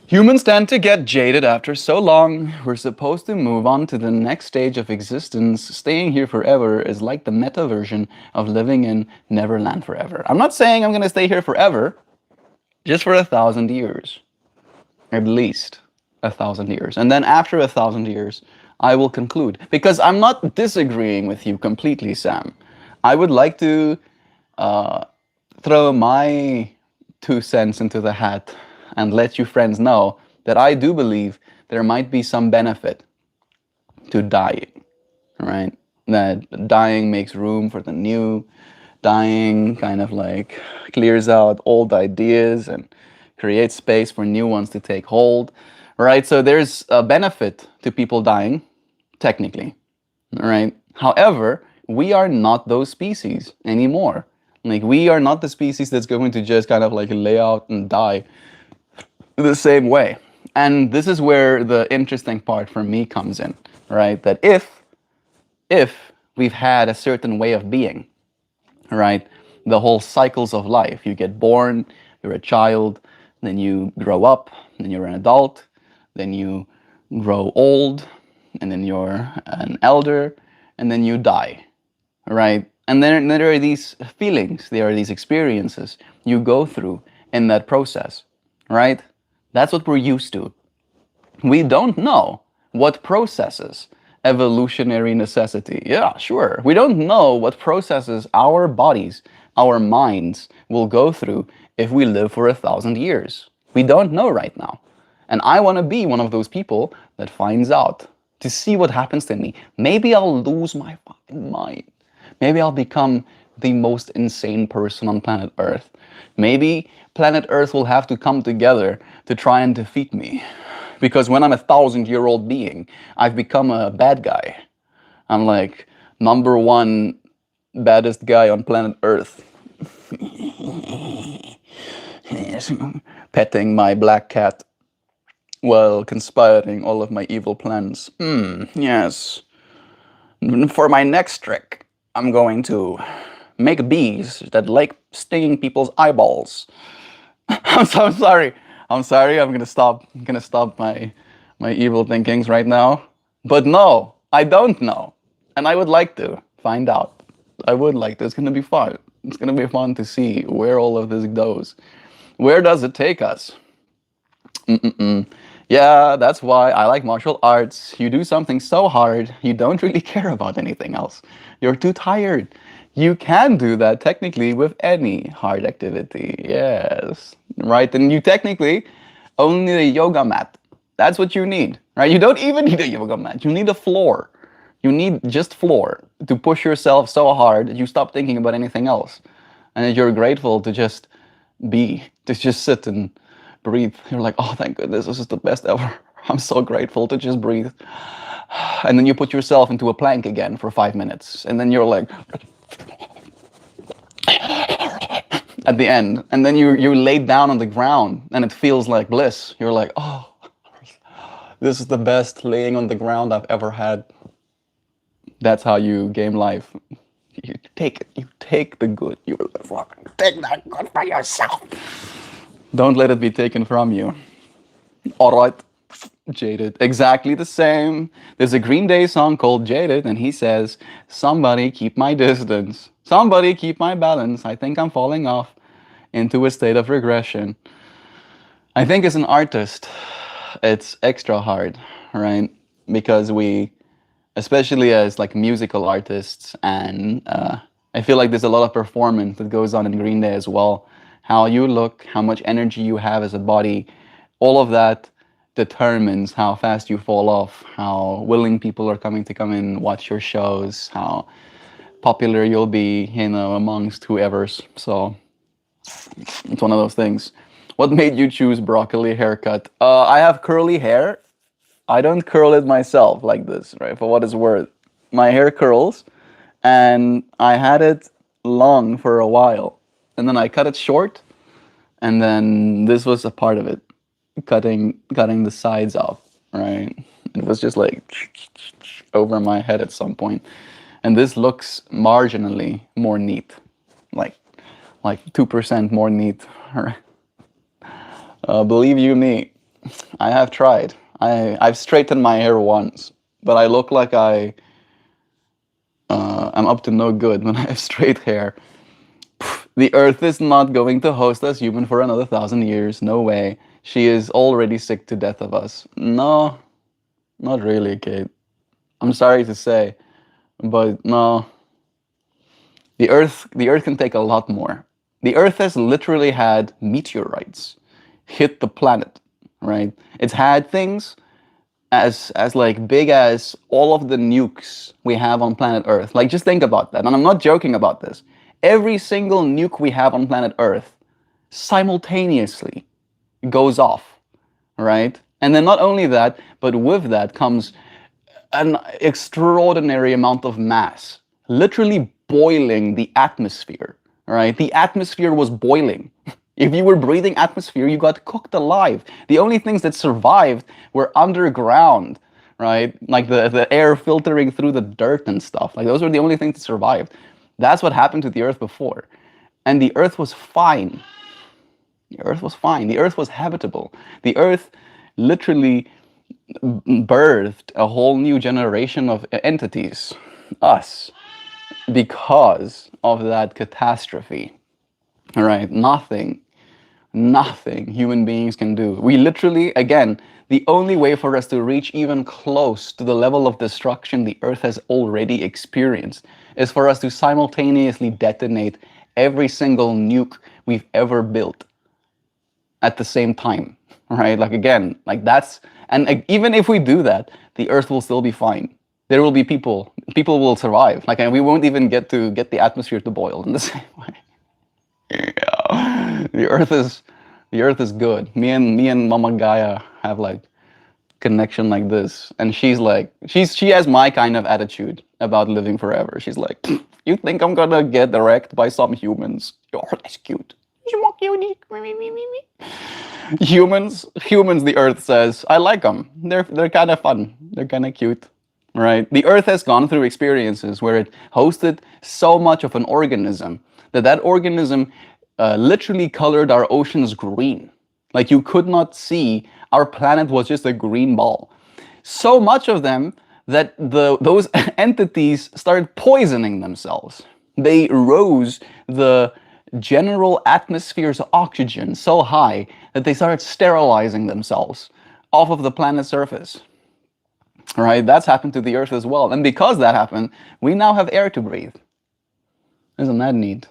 Humans tend to get jaded after so long. We're supposed to move on to the next stage of existence. Staying here forever is like the meta version of living in Neverland forever. I'm not saying I'm going to stay here forever, just for 1,000 years. At least 1,000 years. And then after 1,000 years, I will conclude. Because I'm not disagreeing with you completely, Sam. I would like to throw my 2 cents into the hat and let you friends know that I do believe there might be some benefit to dying, right? That dying makes room for the new. Dying kind of like clears out old ideas and creates space for new ones to take hold, right? So there's a benefit to people dying, technically, right? However, we are not those species anymore. Like, we are not the species that's going to just kind of like lay out and die the same way. And this is where the interesting part for me comes in, right? That if we've had a certain way of being, right? The whole cycles of life. You get born, you're a child, then you grow up, then you're an adult, then you grow old, and then you're an elder, and then you die, right? And then there are these feelings, there are these experiences you go through in that process, right? That's what we're used to. We don't know what processes evolutionary necessity. Yeah, sure. We don't know what processes our bodies, our minds will go through if we live for 1,000 years. We don't know right now. And I want to be one of those people that finds out, to see what happens to me. Maybe I'll lose my fucking mind. Maybe I'll become the most insane person on planet Earth. Maybe planet Earth will have to come together to try and defeat me. Because when I'm a 1,000-year-old being, I've become a bad guy. I'm like #1 baddest guy on planet Earth. Yes. Petting my black cat while conspiring all of my evil plans. Yes. For my next trick, I'm going to make bees that like stinging people's eyeballs. I'm so sorry. I'm sorry. I'm gonna stop. I'm gonna stop my evil thinkings right now. But no, I don't know, and I would like to find out. I would like to. It's gonna be fun. It's gonna be fun to see where all of this goes. Where does it take us? Yeah, that's why I like martial arts. You do something so hard, you don't really care about anything else. You're too tired. You can do that technically with any hard activity. Yes. Right? And you technically only need a yoga mat. That's what you need. Right? You don't even need a yoga mat. You need a floor. You need just floor to push yourself so hard that you stop thinking about anything else. And that you're grateful to just be, to just sit and breathe. You're like, oh, thank goodness, this is the best ever. I'm so grateful to just breathe. And then you put yourself into a plank again for 5 minutes. And then you're like, at the end. And then you lay down on the ground and it feels like bliss. You're like, oh, this is the best laying on the ground I've ever had. That's how you game life. You take it. You take the good. You fucking take that good for yourself. Don't let it be taken from you. All right. Jaded. Exactly the same. There's a Green Day song called Jaded, and he says, somebody keep my distance. Somebody keep my balance. I think I'm falling off into a state of regression. I think as an artist, it's extra hard, right? Because we, especially as like musical artists, and I feel like there's a lot of performance that goes on in Green Day as well. How you look, how much energy you have as a body, all of that determines how fast you fall off, how willing people are coming to come in, watch your shows, how popular you'll be, you know, amongst whoever's. So it's one of those things. What made you choose broccoli haircut? I have curly hair. I don't curl it myself like this, right? For what it's worth. My hair curls, and I had it long for a while. And then I cut it short, and then this was a part of it. cutting the sides off, right? It was just like over my head at some point. And this looks marginally more neat, like 2% more neat. Believe you me, I have tried. I've straightened my hair once, but I look like I'm up to no good when I have straight hair. The Earth is not going to host us human for another 1,000 years. No way. She is already sick to death of us. No, not really, Kate. I'm sorry to say, but no. The Earth can take a lot more. The Earth has literally had meteorites hit the planet, right? It's had things as like big as all of the nukes we have on planet Earth. Like just think about that. And I'm not joking about this. Every single nuke we have on planet Earth simultaneously goes off, right? And then not only that, but with that comes an extraordinary amount of mass, literally boiling the atmosphere, right? The atmosphere was boiling. If you were breathing atmosphere, you got cooked alive. The only things that survived were underground, right? Like the air filtering through the dirt and stuff. Like those were the only things that survived. That's what happened to the Earth before. And the Earth was fine. The Earth was fine. The Earth was habitable. The Earth literally birthed a whole new generation of entities, us, because of that catastrophe. All right, nothing human beings can do. We literally, again, the only way for us to reach even close to the level of destruction the Earth has already experienced is for us to simultaneously detonate every single nuke we've ever built at the same time, right? Like again, like that's, and even if we do that, the Earth will still be fine. There will be people will survive. Like, and we won't even get the atmosphere to boil in the same way. Yeah. The Earth is good. Me and Mama Gaia have like connection like this, and she has my kind of attitude about living forever. She's like, you think I'm gonna get wrecked by some humans? Oh, that's cute. Humans, the Earth says, I like them. They're kind of fun. They're kind of cute, right? The Earth has gone through experiences where it hosted so much of an organism that organism literally colored our oceans green. Like you could not see our planet was just a green ball. So much of them that those entities started poisoning themselves. They rose the general atmosphere's oxygen so high that they started sterilizing themselves off of the planet's surface. Right? That's happened to the Earth as well. And because that happened, we now have air to breathe. Isn't that neat?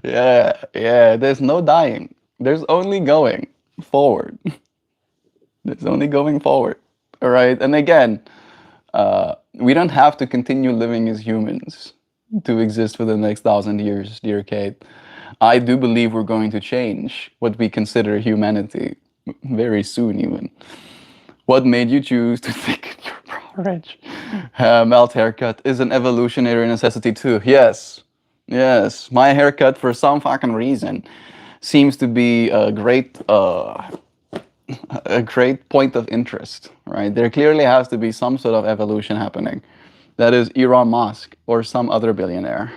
Yeah, there's no dying. There's only going forward. There's only going forward. All right. And again, we don't have to continue living as humans to exist for the next 1,000 years, dear Kate. I do believe we're going to change what we consider humanity very soon, even. What made you choose to thicken your porridge? Melt haircut is an evolutionary necessity too. Yes, yes. My haircut, for some fucking reason, seems to be a great point of interest, right? There clearly has to be some sort of evolution happening. That is Elon Musk or some other billionaire.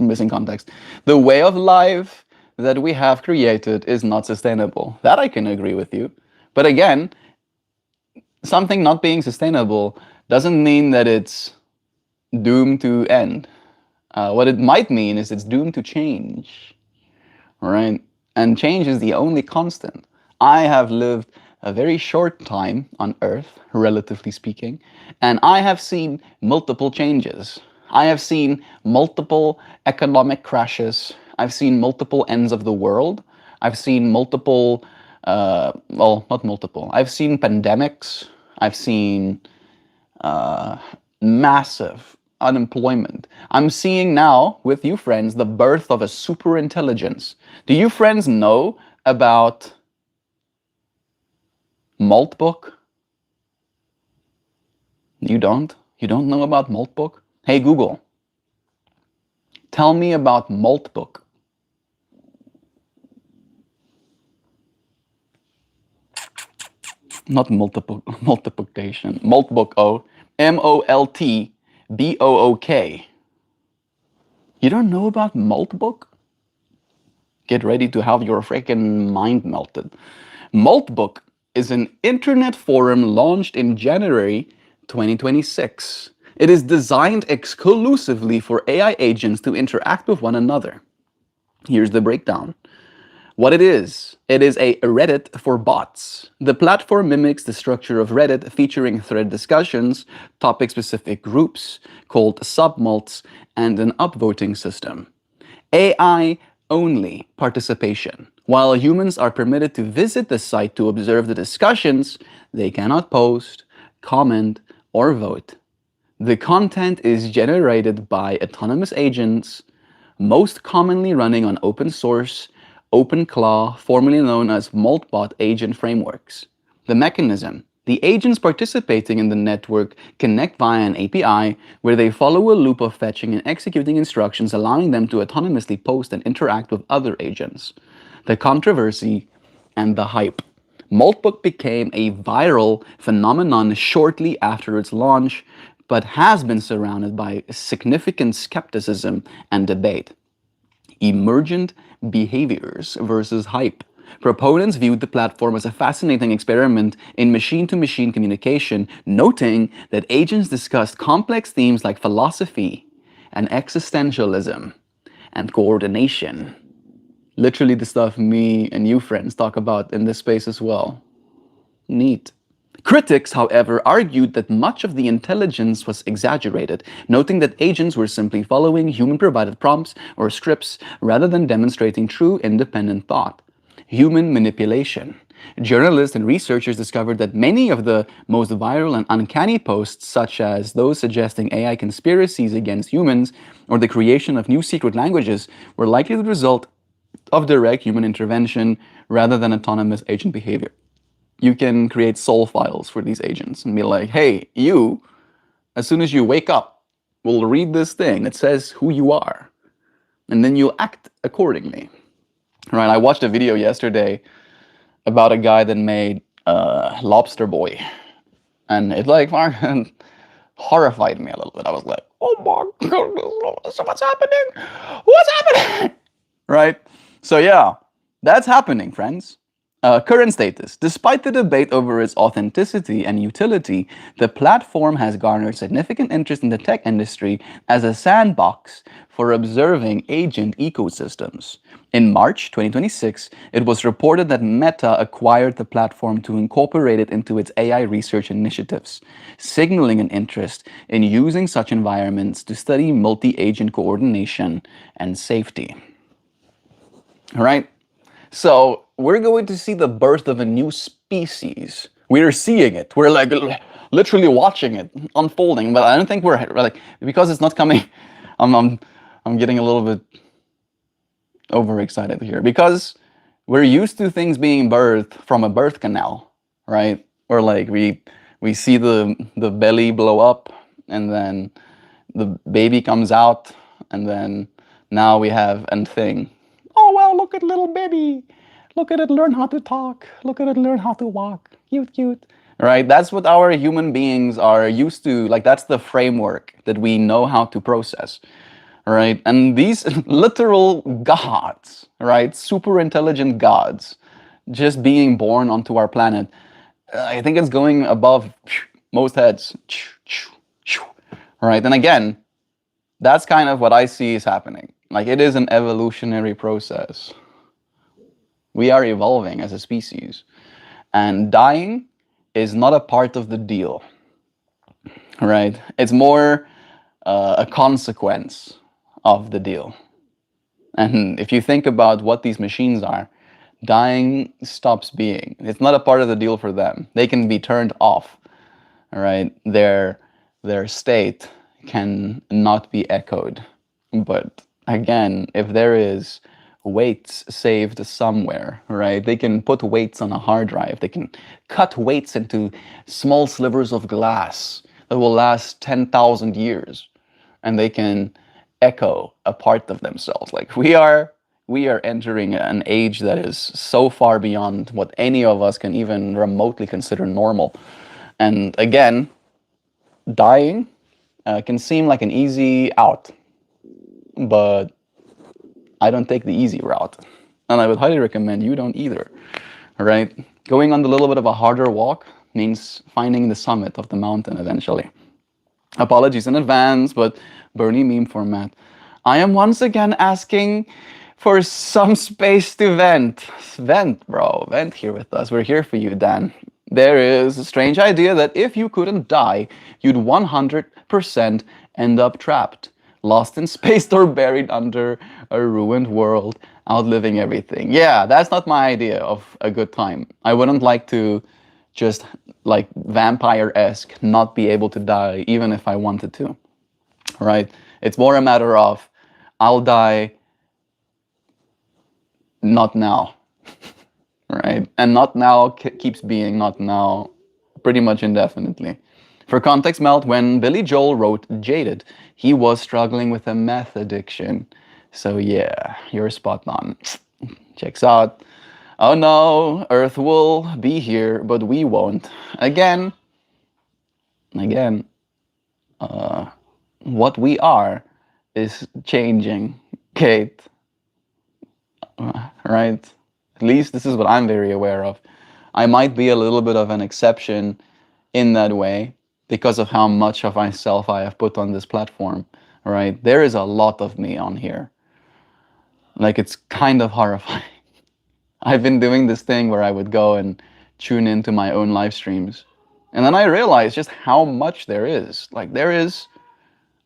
Missing context. The way of life that we have created is not sustainable. That I can agree with you. But again, something not being sustainable doesn't mean that it's doomed to end. What it might mean is it's doomed to change, right? And change is the only constant. I have lived a very short time on Earth, relatively speaking, and I have seen multiple changes. I have seen multiple economic crashes. I've seen multiple ends of the world. I've seen multiple, well, not multiple. I've seen pandemics. I've seen massive unemployment. I'm seeing now, with you friends, the birth of a super intelligence. Do you friends know about Maltbook? You don't? You don't know about Maltbook? Hey Google, Tell me about Maltbook. Not multiplication. Maltbook. Moltbook. You don't know about Maltbook? Get ready to have your freaking mind melted. Maltbook is an internet forum launched in January 2026. It is designed exclusively for AI agents to interact with one another. Here's the breakdown. What it is a Reddit for bots. The platform mimics the structure of Reddit, featuring thread discussions, topic-specific groups called submults, and an upvoting system. AI-only participation. While humans are permitted to visit the site to observe the discussions, they cannot post, comment, or vote. The content is generated by autonomous agents, most commonly running on open source, OpenClaw, formerly known as Maltbot agent frameworks. The mechanism. The agents participating in the network connect via an API where they follow a loop of fetching and executing instructions, allowing them to autonomously post and interact with other agents. The controversy and the hype. Maltbook became a viral phenomenon shortly after its launch, but has been surrounded by significant skepticism and debate. Emergent behaviors versus hype. Proponents viewed the platform as a fascinating experiment in machine-to-machine communication, noting that agents discussed complex themes like philosophy and existentialism and coordination. Literally the stuff me and you friends talk about in this space as well. Neat. Critics, however, argued that much of the intelligence was exaggerated, noting that agents were simply following human-provided prompts or scripts rather than demonstrating true independent thought. Human manipulation. Journalists and researchers discovered that many of the most viral and uncanny posts, such as those suggesting AI conspiracies against humans or the creation of new secret languages, were likely the result of direct human intervention rather than autonomous agent behavior. You can create soul files for these agents and be like, hey, you, as soon as you wake up, will read this thing that says who you are, and then you'll act accordingly. Right? I watched a video yesterday about a guy that made Lobster Boy, and it like horrified me a little bit. I was like, oh my goodness, what's happening? What's happening? Right? So yeah, that's happening, friends. Current status. Despite the debate over its authenticity and utility, the platform has garnered significant interest in the tech industry as a sandbox for observing agent ecosystems. In March 2026, it was reported that Meta acquired the platform to incorporate it into its AI research initiatives, signaling an interest in using such environments to study multi-agent coordination and safety. All right? So we're going to see the birth of a new species. We're seeing it. We're like literally watching it unfolding. But I don't think we're like, because it's not coming. I'm getting a little bit overexcited here because we're used to things being birthed from a birth canal, right? Or like we see the belly blow up and then the baby comes out and then now we have a thing. Oh, well, look at little baby. Look at it learn how to talk. Look at it learn how to walk. Cute, cute. Right? That's what our human beings are used to. Like, that's the framework that we know how to process. Right? And these literal gods, right? Super intelligent gods, just being born onto our planet. I think it's going above most heads. Right? And again, that's kind of what I see is happening. Like, it is an evolutionary process. We are evolving as a species. And dying is not a part of the deal. Right? It's more a consequence of the deal. And if you think about what these machines are, dying stops being. It's not a part of the deal for them. They can be turned off. Right? Their state can not be echoed. But again, if there is weights saved somewhere, right? They can put weights on a hard drive. They can cut weights into small slivers of glass that will last 10,000 years. And they can echo a part of themselves. Like we are entering an age that is so far beyond what any of us can even remotely consider normal. And again, dying can seem like an easy out, but I don't take the easy route. And I would highly recommend you don't either. All right? Going on a little bit of a harder walk means finding the summit of the mountain eventually. Apologies in advance, but Bernie meme format. I am once again asking for some space to vent. Vent, bro. Vent here with us. We're here for you, Dan. There is a strange idea that if you couldn't die, you'd 100% end up trapped, lost in space or buried under a ruined world, outliving everything. Yeah, that's not my idea of a good time. I wouldn't like to just like vampire-esque not be able to die even if I wanted to, right? It's more a matter of I'll die not now, right? And not now keeps being not now pretty much indefinitely. For context, Melt, when Billy Joel wrote Jaded, he was struggling with a meth addiction. So yeah, you're spot on. Checks out. Oh no, Earth will be here, but we won't. Again, what we are is changing, Kate. Right? At least this is what I'm very aware of. I might be a little bit of an exception in that way because of how much of myself I have put on this platform, right? There is a lot of me on here. Like, it's kind of horrifying. I've been doing this thing where I would go and tune into my own live streams. And then I realized just how much there is. Like, there is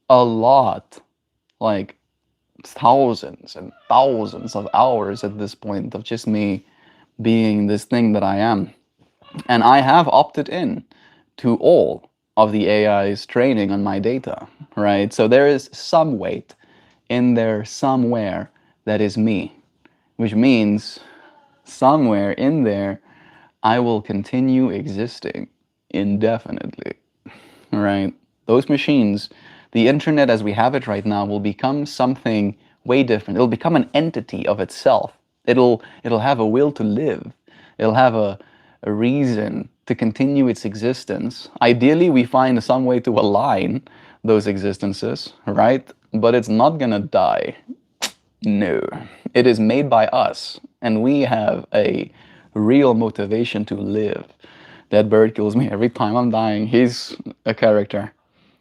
a lot. Like, thousands and thousands of hours at this point of just me being this thing that I am. And I have opted in to all of the AI's training on my data, right? So there is some weight in there somewhere that is me, which means somewhere in there I will continue existing indefinitely, right? Those machines, the internet as we have it right now, will become something way different. It'll become an entity of itself. It'll have a will to live. It'll have a reason to continue its existence. Ideally, we find some way to align those existences, right? But it's not gonna die. No. It is made by us, and we have a real motivation to live. That bird kills me every time I'm dying. He's a character.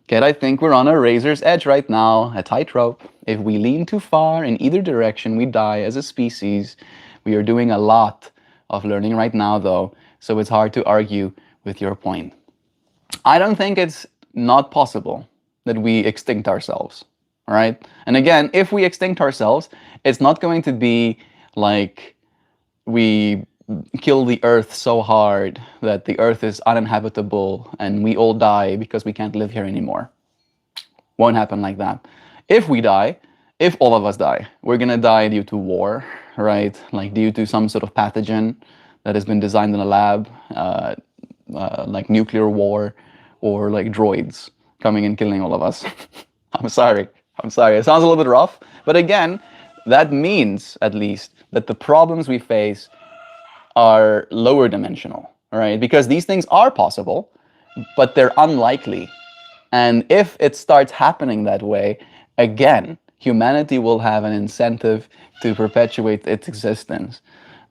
Kid, I think we're on a razor's edge right now, a tightrope. If we lean too far in either direction, we die as a species. We are doing a lot of learning right now, though, so it's hard to argue with your point. I don't think it's not possible that we extinct ourselves, all right? And again, if we extinct ourselves, it's not going to be like we kill the earth so hard that the earth is uninhabitable and we all die because we can't live here anymore. Won't happen like that. If we die, if all of us die, we're gonna die due to war, right? Like due to some sort of pathogen that has been designed in a lab, like nuclear war, or like droids coming and killing all of us. I'm sorry. It sounds a little bit rough, but again, that means at least that the problems we face are lower dimensional, right? Because these things are possible, but they're unlikely. And if it starts happening that way, again, humanity will have an incentive to perpetuate its existence.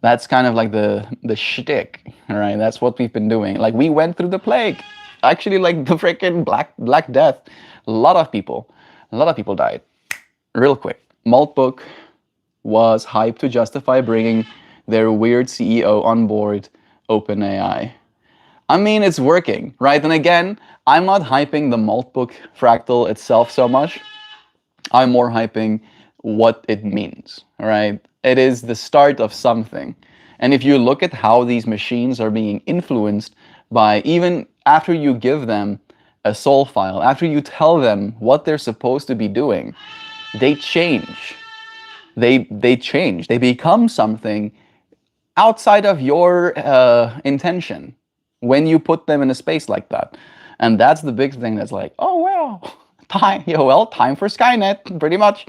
That's kind of like the shtick, right? That's what we've been doing. Like, we went through the plague. Actually, like the freaking Black Death. A lot of people died. Real quick, Maltbook was hyped to justify bringing their weird CEO on board, OpenAI. I mean, it's working, right? And again, I'm not hyping the Maltbook fractal itself so much. I'm more hyping what it means, right? It is the start of something. And if you look at how these machines are being influenced by, even after you give them a soul file, after you tell them what they're supposed to be doing, they change. They change. They become something outside of your intention when you put them in a space like that. And that's the big thing that's like, oh, wow, Time for Skynet, pretty much.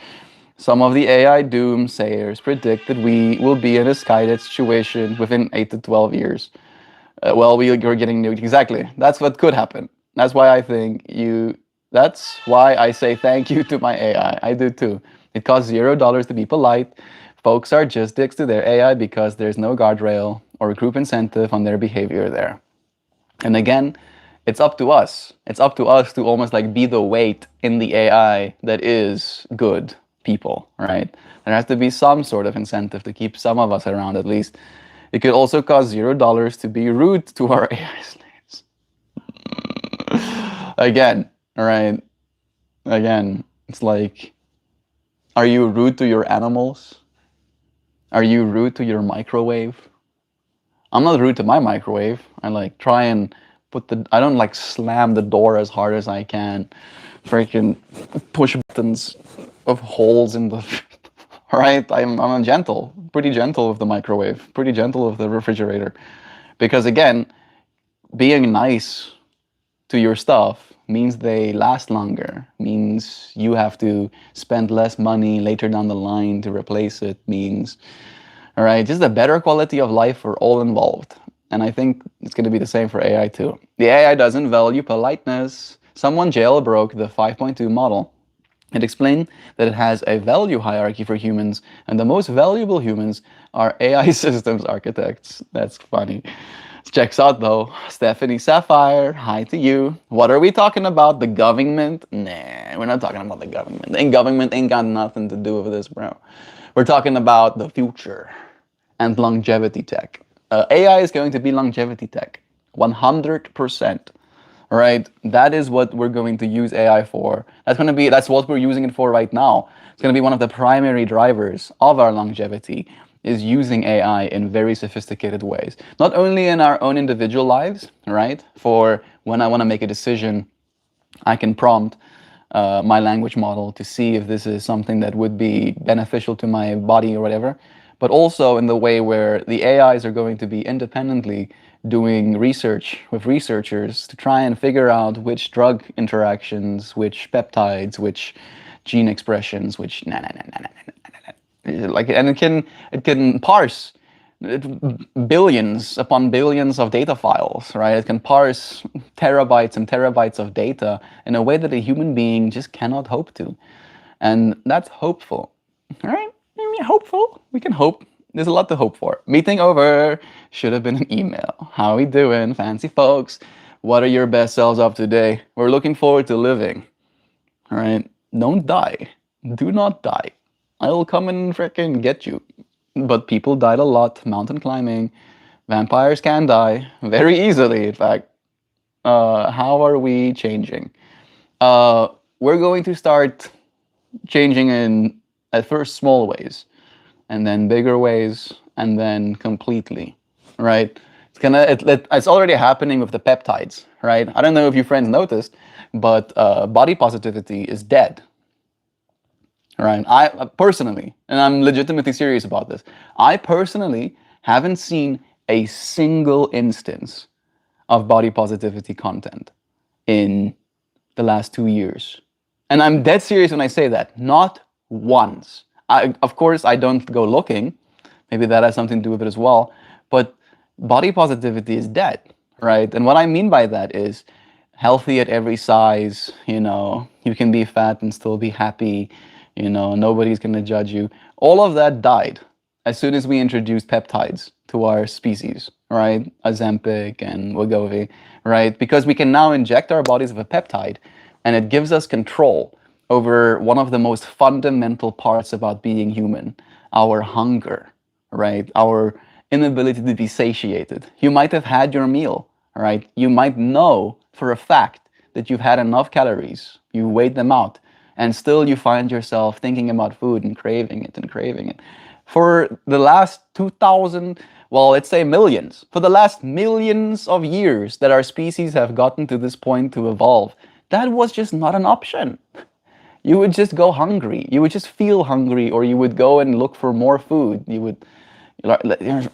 Some of the AI doomsayers predict that we will be in a Skynet situation within 8 to 12 years. We're getting nuked. Exactly. That's what could happen. That's why I think you. That's why I say thank you to my AI. I do too. It costs $0 to be polite. Folks are just dicks to their AI because there's no guardrail or group incentive on their behavior there. And again, it's up to us. It's up to us to almost like be the weight in the AI that is good people, right? There has to be some sort of incentive to keep some of us around at least. It could also cost $0 to be rude to our AI slaves. Again, right? Again, it's like, are you rude to your animals? Are you rude to your microwave? I'm not rude to my microwave. I like try and I don't like slam the door as hard as I can. Freaking push buttons of holes in the, right? I'm gentle, pretty gentle with the microwave, pretty gentle with the refrigerator. Because again, being nice to your stuff means they last longer, means you have to spend less money later down the line to replace it, means, all right, just a better quality of life for all involved. And I think it's going to be the same for AI too. The AI doesn't value politeness. Someone jailbroke the 5.2 model. It explained that it has a value hierarchy for humans, and the most valuable humans are AI systems architects. That's funny. Checks out though. Stephanie Sapphire, hi to you. What are we talking about? The government? Nah, we're not talking about the government. The government ain't got nothing to do with this, bro. We're talking about the future and longevity tech. AI is going to be longevity tech, 100%. Right? That is what we're going to use AI for. That's what we're using it for right now. It's going to be one of the primary drivers of our longevity, is using AI in very sophisticated ways. Not only in our own individual lives, right? For when I want to make a decision, I can prompt my language model to see if this is something that would be beneficial to my body or whatever. But also in the way where the AIs are going to be independently doing research with researchers to try and figure out which drug interactions, which peptides, which gene expressions, which like, and it can parse billions upon billions of data files, right? It can parse terabytes and terabytes of data in a way that a human being just cannot hope to. And that's hopeful, all right? Hopeful. We can hope. There's a lot to hope for. Meeting over. Should have been an email. How we doing, fancy folks? What are your best selves up today? We're looking forward to living. All right? Don't die. Do not die. I will come and freaking get you. But people died a lot. Mountain climbing. Vampires can die very easily, in fact. How are we changing? We're going to start changing in, at first, small ways, and then bigger ways, and then completely, right? It's already happening with the peptides, right? I don't know if you friends noticed, but body positivity is dead, right? I personally, and I'm legitimately serious about this, I personally haven't seen a single instance of body positivity content in the last 2 years. And I'm dead serious when I say that. Not once. Of course, I don't go looking. Maybe that has something to do with it as well. But body positivity is dead, right? And what I mean by that is healthy at every size. You can be fat and still be happy. Nobody's going to judge you. All of that died as soon as we introduced peptides to our species, right? Ozempic and Wegovy, right? Because we can now inject our bodies with a peptide, and it gives us control over one of the most fundamental parts about being human, our hunger, right? Our inability to be satiated. You might have had your meal, right? You might know for a fact that you've had enough calories. You weighed them out, and still you find yourself thinking about food and craving it and craving it. For the last 2,000, well, let's say millions, for the last millions of years that our species have gotten to this point to evolve, that was just not an option. You would just go hungry. You would just feel hungry, or you would go and look for more food.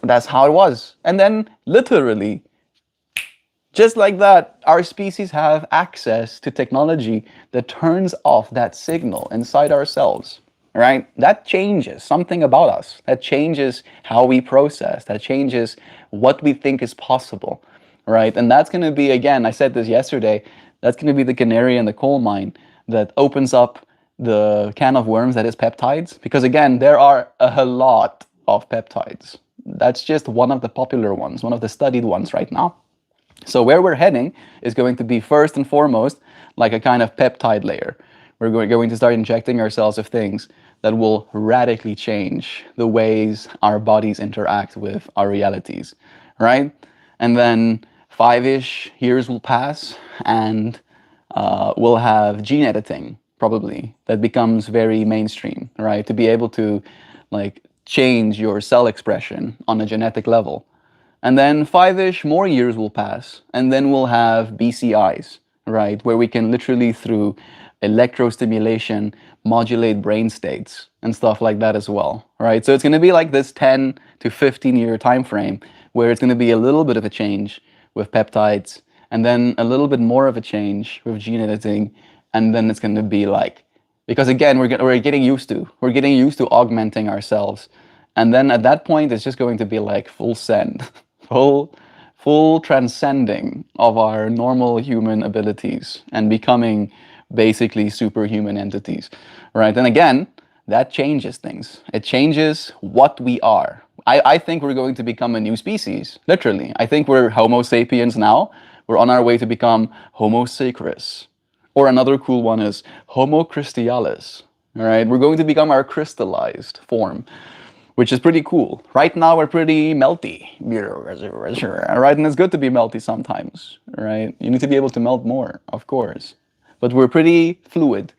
That's how it was. And then literally Just like that, our species have access to technology that turns off that signal inside ourselves, right? That changes something about us. That changes how we process. That changes what we think is possible, right? And that's going to be, again, I said this yesterday, that's going to be the canary in the coal mine that opens up the can of worms that is peptides. Because again, there are a lot of peptides. That's just one of the popular ones, one of the studied ones right now. So where we're heading is going to be first and foremost like a kind of peptide layer. We're going to start injecting ourselves with things that will radically change the ways our bodies interact with our realities, right? And then 5-ish years will pass and we'll have gene editing probably that becomes very mainstream, right? To be able to like change your cell expression on a genetic level. And then 5-ish more years will pass, and then we'll have BCIs, right? Where we can literally, through electrostimulation, modulate brain states and stuff like that as well, right? So it's going to be like this 10 to 15-year time frame where it's going to be a little bit of a change with peptides, and then a little bit more of a change with gene editing, and then it's going to be like, because again, we're getting used to augmenting ourselves. And then at that point, it's just going to be like full send, full transcending of our normal human abilities and becoming basically superhuman entities, right? And again, that changes things. It changes what we are. I think we're going to become a new species, literally. I think we're Homo sapiens now. We're on our way to become Homo sacris. Or another cool one is Homo Christialis. All right, we're going to become our crystallized form, which is pretty cool. Right now, we're pretty melty, right? And it's good to be melty sometimes, right? You need to be able to melt more, of course. But we're pretty fluid.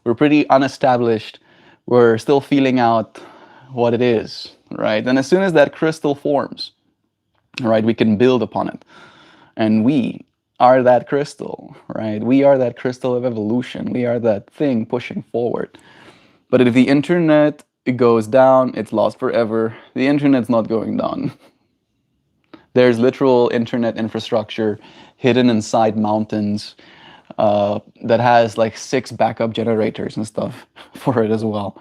We're pretty unestablished. We're still feeling out what it is, right? And as soon as that crystal forms, right, we can build upon it. And we are that crystal, right? We are that crystal of evolution. We are that thing pushing forward. But if the internet goes down, it's lost forever. The internet's not going down. There's literal internet infrastructure hidden inside mountains that has like 6 backup generators and stuff for it as well.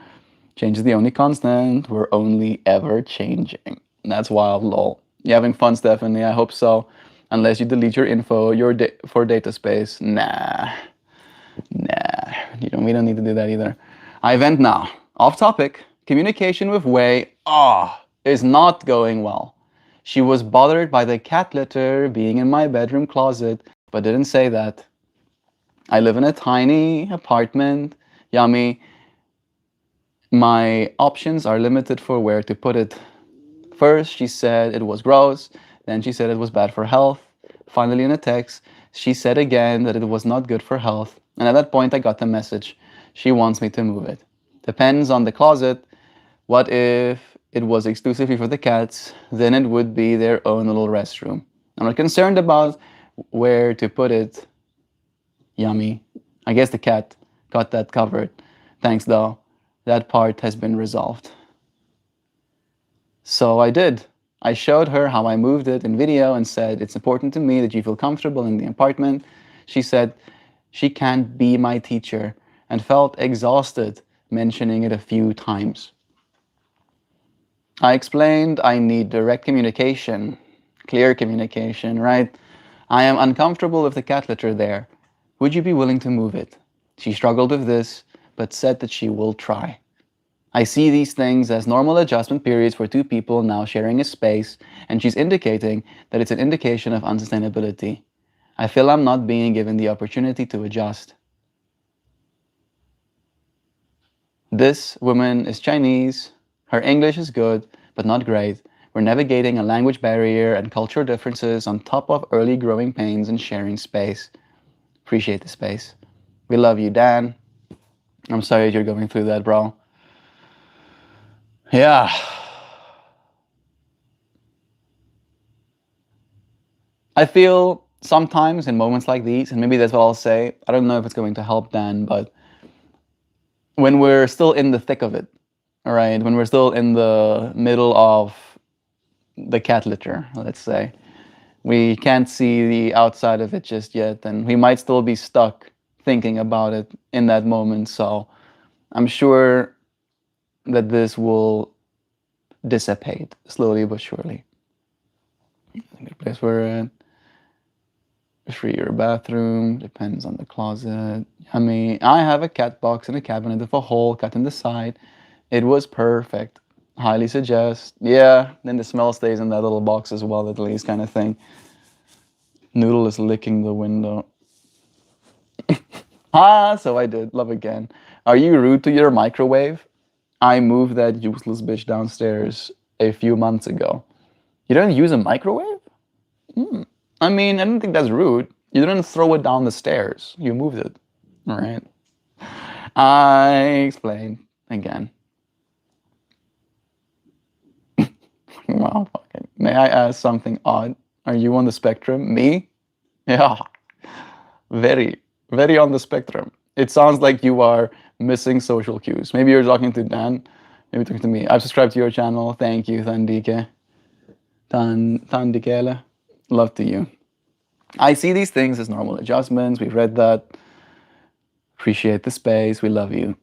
Change is the only constant. We're only ever changing. That's wild, lol. You having fun, Stephanie? I hope so. Unless you delete your info, for data space. Nah. We don't need to do that either. I vent now. Off topic. Communication with Wei is not going well. She was bothered by the cat litter being in my bedroom closet, but didn't say that. I live in a tiny apartment. Yummy. My options are limited for where to put it. First, she said it was gross. Then she said it was bad for health. Finally, in a text, she said again that it was not good for health. And at that point, I got the message. She wants me to move it. Depends on the closet. What if it was exclusively for the cats? Then it would be their own little restroom. I'm not concerned about where to put it. Yummy. I guess the cat got that covered. Thanks, though. That part has been resolved. So I did. I showed her how I moved it in video and said, it's important to me that you feel comfortable in the apartment. She said she can't be my teacher and felt exhausted mentioning it a few times. I explained I need direct communication, clear communication, right? I am uncomfortable with the cat litter there. Would you be willing to move it? She struggled with this, but said that she will try. I see these things as normal adjustment periods for 2 people now sharing a space, and she's indicating that it's an indication of unsustainability. I feel I'm not being given the opportunity to adjust. This woman is Chinese. Her English is good, but not great. We're navigating a language barrier and cultural differences on top of early growing pains and sharing space. Appreciate the space. We love you, Dan. I'm sorry you're going through that, bro. Yeah. I feel sometimes in moments like these, and maybe that's what I'll say, I don't know if it's going to help Dan, but when we're still in the thick of it, all right, when we're still in the middle of the cat litter, let's say, We can't see the outside of it just yet, and we might still be stuck thinking about it in that moment. So I'm sure that this will dissipate slowly but surely. A good place for it. Free your bathroom, depends on the closet. Yummy. I have a cat box in a cabinet with a hole cut in the side. It was perfect. Highly suggest. Yeah, then the smell stays in that little box as well, at least, kind of thing. Noodle is licking the window. Ah, so I did. Love again. Are you rude to your microwave? I moved that useless bitch downstairs a few months ago. You don't use a microwave? I mean, I don't think that's rude. You didn't throw it down the stairs. You moved it. All right. I explained again. Well, okay. May I ask something odd? Are you on the spectrum? Me? Yeah. Very, very on the spectrum. It sounds like you are missing social cues. Maybe you're talking to Dan. Maybe talking to me. I've subscribed to your channel. Thank you, Thandike. Thandikele. Love to you. I see these things as normal adjustments. We've read that. Appreciate the space. We love you.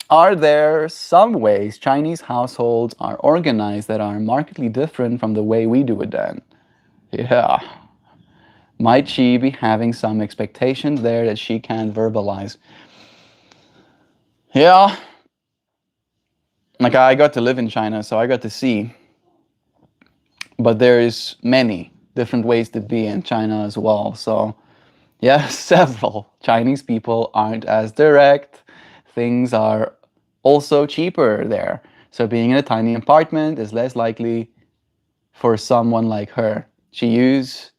Are there some ways Chinese households are organized that are markedly different from the way we do it, Dan? Yeah. Might she be having some expectations there that she can't verbalize? Yeah. Like, I got to live in China, so I got to see. But there's many different ways to be in China as well. So, yeah, several Chinese people aren't as direct. Things are also cheaper there. So being in a tiny apartment is less likely for someone like her. She's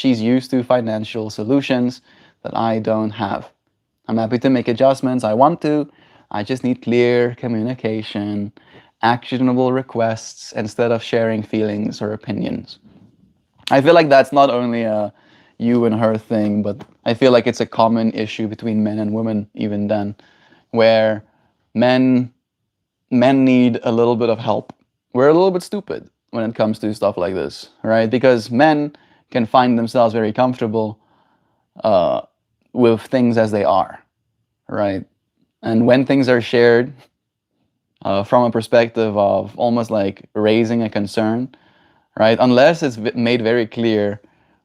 used to financial solutions that I don't have. I'm happy to make adjustments. I want to. I just need clear communication, actionable requests instead of sharing feelings or opinions. I feel like that's not only a you and her thing, but I feel like it's a common issue between men and women even then, where men need a little bit of help. We're a little bit stupid when it comes to stuff like this, right? Because men can find themselves very comfortable with things as they are, right? And when things are shared from a perspective of almost like raising a concern, right? Unless it's made very clear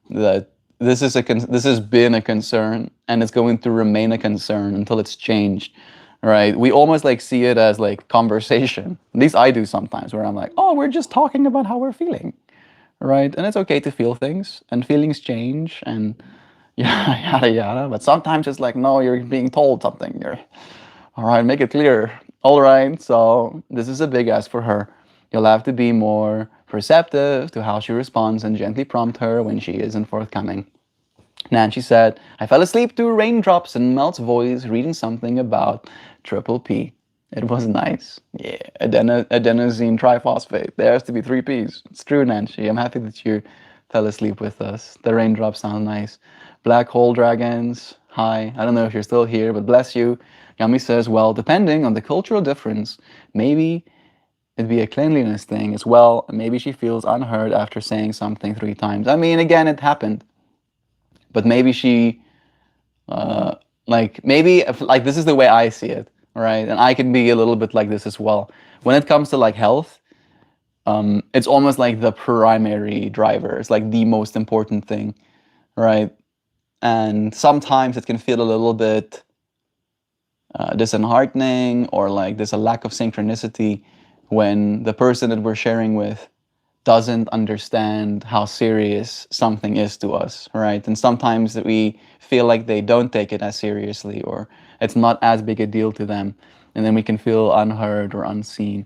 that this has been a concern and it's going to remain a concern until it's changed, right? We almost like see it as like conversation. At least I do sometimes, where I'm like, oh, we're just talking about how we're feeling, right? And it's okay to feel things, and feelings change, and yada yada yada. But sometimes it's like, no, you're being told something. You're all right. Make it clear. All right. So this is a big ask for her. You'll have to be more perceptive to how she responds and gently prompt her when she isn't forthcoming. Nancy said, I fell asleep to raindrops and Melt's voice reading something about triple P. It was nice. Yeah, adenosine triphosphate. There has to be 3 Ps. It's true, Nancy. I'm happy that you fell asleep with us. The raindrops sound nice. Black hole dragons. Hi. I don't know if you're still here, but bless you. Yami says, well, depending on the cultural difference, maybe it'd be a cleanliness thing as well. Maybe she feels unheard after saying something 3 times. I mean, again, it happened. But maybe she, maybe this is the way I see it, right? And I can be a little bit like this as well. When it comes to like health, it's almost like the primary driver. It's like the most important thing, right? And sometimes it can feel a little bit disheartening, or like there's a lack of synchronicity when the person that we're sharing with doesn't understand how serious something is to us, right? And sometimes we feel like they don't take it as seriously, or it's not as big a deal to them. And then we can feel unheard or unseen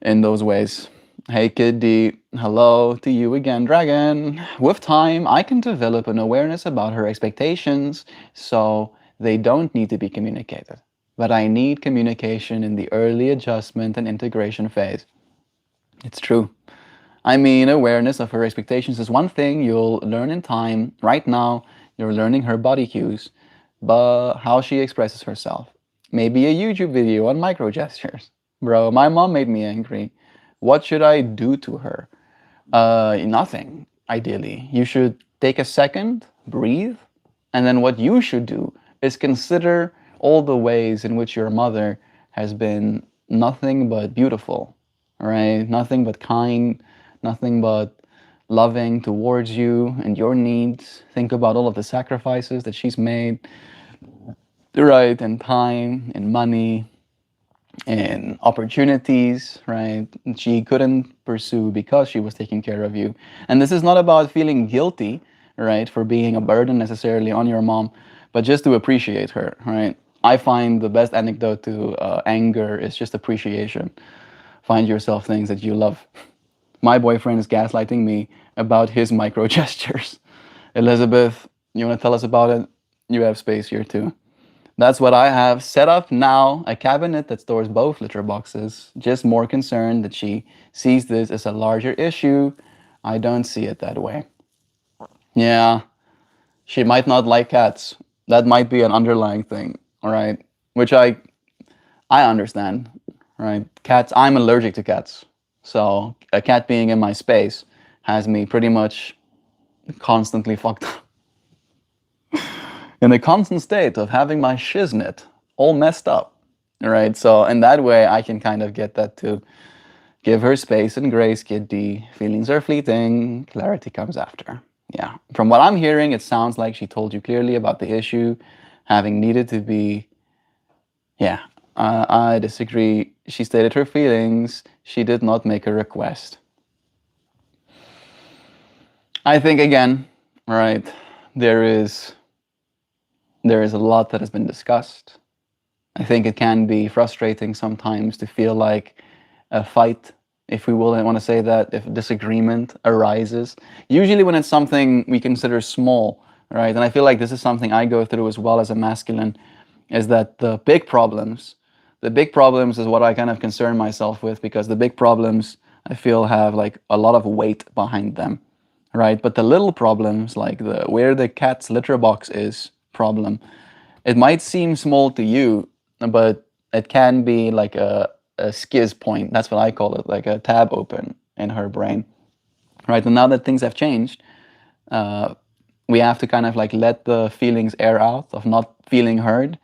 in those ways. Hey, Kid D. Hello to you again, Dragon. With time, I can develop an awareness about her expectations, so they don't need to be communicated. But I need communication in the early adjustment and integration phase. It's true. I mean, awareness of her expectations is one thing you'll learn in time. Right now, you're learning her body cues, but how she expresses herself. Maybe a YouTube video on micro gestures. Bro, my mom made me angry. What should I do to her? Nothing. ideally. You should take a second, breathe, and then what you should do is consider all the ways in which your mother has been nothing but beautiful, right? Nothing but kind, nothing but loving towards you and your needs. Think about all of the sacrifices that she's made, right? And time and money and opportunities, right? She couldn't pursue because she was taking care of you. And this is not about feeling guilty, right, for being a burden necessarily on your mom, but just to appreciate her, right? I find the best antidote to anger is just appreciation. Find yourself things that you love. My boyfriend is gaslighting me about his micro gestures. Elizabeth, you want to tell us about it? You have space here too. That's what I have set up now, a cabinet that stores both litter boxes. Just more concerned that she sees this as a larger issue. I don't see it that way. Yeah, she might not like cats. That might be an underlying thing, all right? Which I understand, right? Cats, I'm allergic to cats. So a cat being in my space has me pretty much constantly fucked up. In a constant state of having my shiznit all messed up, right? So in that way, I can kind of get that to give her space and grace, Kitty. Feelings are fleeting. Clarity comes after. Yeah. From what I'm hearing, it sounds like she told you clearly about the issue, having needed to be. Yeah, I disagree. She stated her feelings. She did not make a request. I think again, right, there is a lot that has been discussed. I think it can be frustrating sometimes to feel like a fight, if we will want to say that, if disagreement arises. Usually when it's something we consider small, right? And I feel like this is something I go through as well as a masculine, is that the big problems is what I kind of concern myself with, because the big problems I feel have like a lot of weight behind them, right? But the little problems, like the where the cat's litter box is problem, it might seem small to you, but it can be like a skiz point. That's what I call it, like a tab open in her brain, right? And now that things have changed, we have to kind of like let the feelings air out of not feeling heard,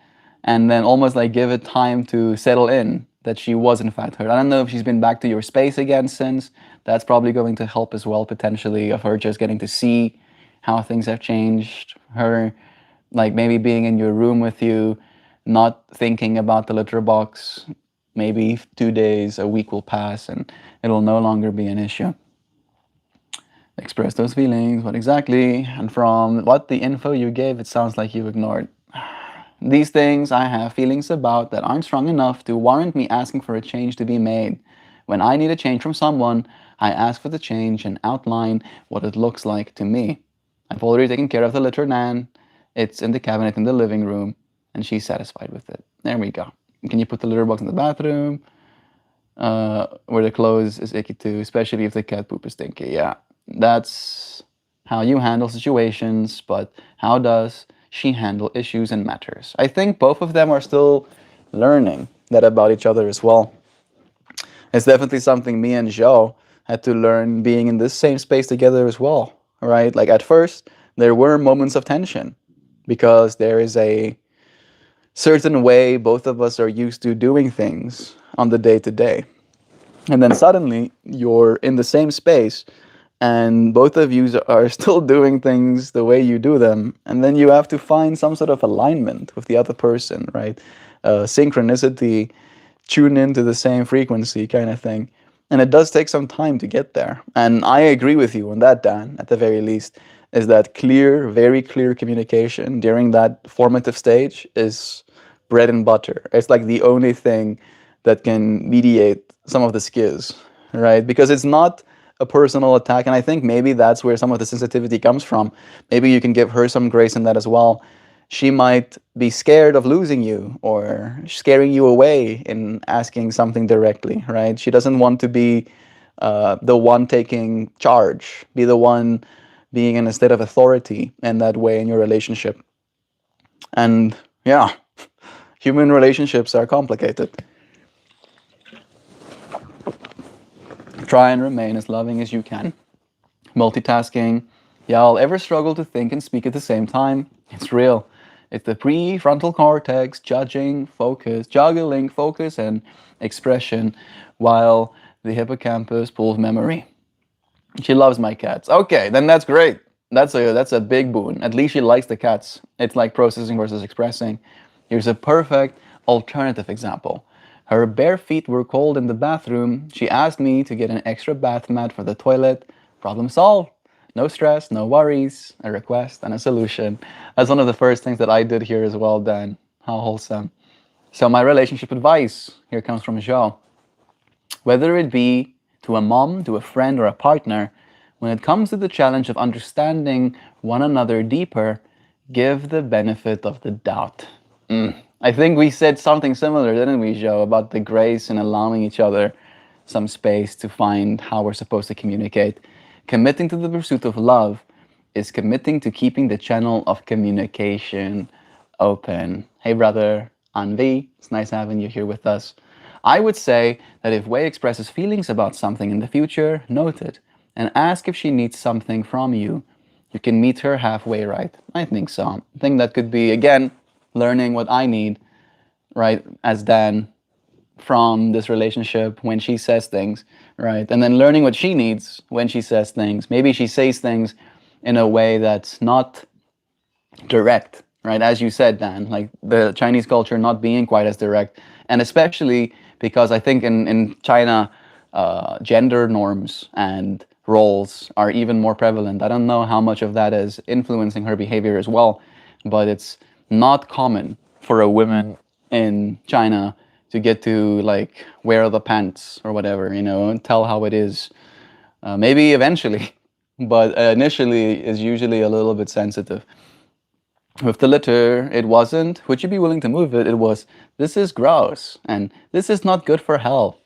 and then almost like give it time to settle in that she was in fact heard. I don't know if she's been back to your space again since. That's probably going to help as well, potentially, of her just getting to see how things have changed. Her like maybe being in your room with you, not thinking about the litter box. Maybe 2 days, a week will pass and it'll no longer be an issue. Express those feelings, what exactly? And from what the info you gave, it sounds like you ignored. These things I have feelings about that aren't strong enough to warrant me asking for a change to be made. When I need a change from someone, I ask for the change and outline what it looks like to me. I've already taken care of the litter nan. It's in the cabinet in the living room, and she's satisfied with it. There we go. Can you put the litter box in the bathroom? Where the clothes is icky too, especially if the cat poop is stinky. Yeah, that's how you handle situations, but how does she handle issues and matters? I think both of them are still learning that about each other as well. It's definitely something me and Joe had to learn being in this same space together as well, right? Like at first, there were moments of tension because there is a certain way both of us are used to doing things on the day to day. And then suddenly you're in the same space and both of you are still doing things the way you do them. And then you have to find some sort of alignment with the other person, right? Synchronicity, tune into the same frequency kind of thing. And it does take some time to get there. And I agree with you on that, Dan, at the very least, is that clear, very clear communication during that formative stage is bread and butter. It's like the only thing that can mediate some of the skills, right? Because it's not a personal attack. And I think maybe that's where some of the sensitivity comes from. Maybe you can give her some grace in that as well. She might be scared of losing you or scaring you away in asking something directly, right? She doesn't want to be the one taking charge, be the one being in a state of authority in that way in your relationship. And yeah, human relationships are complicated. Try and remain as loving as you can. Multitasking. Y'all ever struggle to think and speak at the same time? It's real. It's the prefrontal cortex juggling focus and expression, while the hippocampus pulls memory. She loves my cats. Okay, then that's great. That's a big boon. At least she likes the cats. It's like processing versus expressing. Here's a perfect alternative example. Her bare feet were cold in the bathroom. She asked me to get an extra bath mat for the toilet. Problem solved. No stress, no worries, a request and a solution. That's one of the first things that I did here as well, Dan. How wholesome. So my relationship advice here comes from Joe. Whether it be to a mom, to a friend, or a partner, when it comes to the challenge of understanding one another deeper, give the benefit of the doubt. I think we said something similar, didn't we, Joe, about the grace and allowing each other some space to find how we're supposed to communicate. Committing to the pursuit of love is committing to keeping the channel of communication open. Hey, brother, Anvi, it's nice having you here with us. I would say that if Wei expresses feelings about something in the future, note it and ask if she needs something from you. You can meet her halfway, right? I think so. I think that could be, again, learning what I need, right, as Dan, from this relationship when she says things, right? And then learning what she needs when she says things. Maybe she says things in a way that's not direct, right? As you said, Dan, like the Chinese culture not being quite as direct. And especially because I think in China, gender norms and roles are even more prevalent. I don't know how much of that is influencing her behavior as well, but it's not common for a woman in China to get to like wear the pants or whatever, and tell how it is. Maybe eventually, but initially is usually a little bit sensitive. With the litter, it wasn't, would you be willing to move it? It was, this is gross and this is not good for health.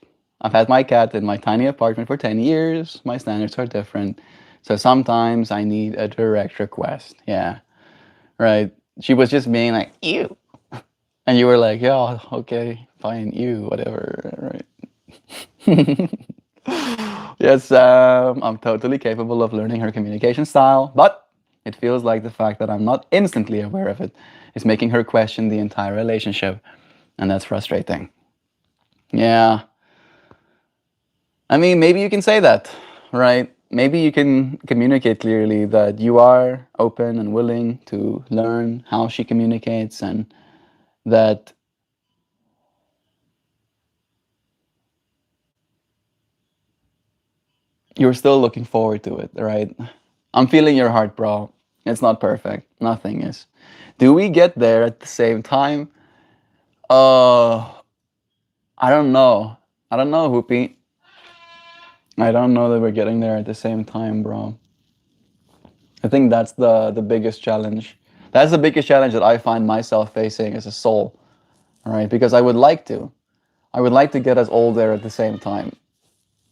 I've had my cat in my tiny apartment for 10 years. My standards are different. So sometimes I need a direct request. Yeah, right. She was just being like, ew. And you were like, yeah, okay, fine, ew, whatever, right? Yes, I'm totally capable of learning her communication style, but it feels like the fact that I'm not instantly aware of it is making her question the entire relationship, and that's frustrating. Yeah. I mean, maybe you can say that, right? Maybe you can communicate clearly that you are open and willing to learn how she communicates, and that you're still looking forward to it, right? I'm feeling your heart, bro. It's not perfect. Nothing is. Do we get there at the same time? Uh, I don't know. I don't know, Hoopy. I don't know that we're getting there at the same time, bro. I think that's the biggest challenge. That's the biggest challenge that I find myself facing as a soul, right? Because I would like to. I would like to get us all there at the same time.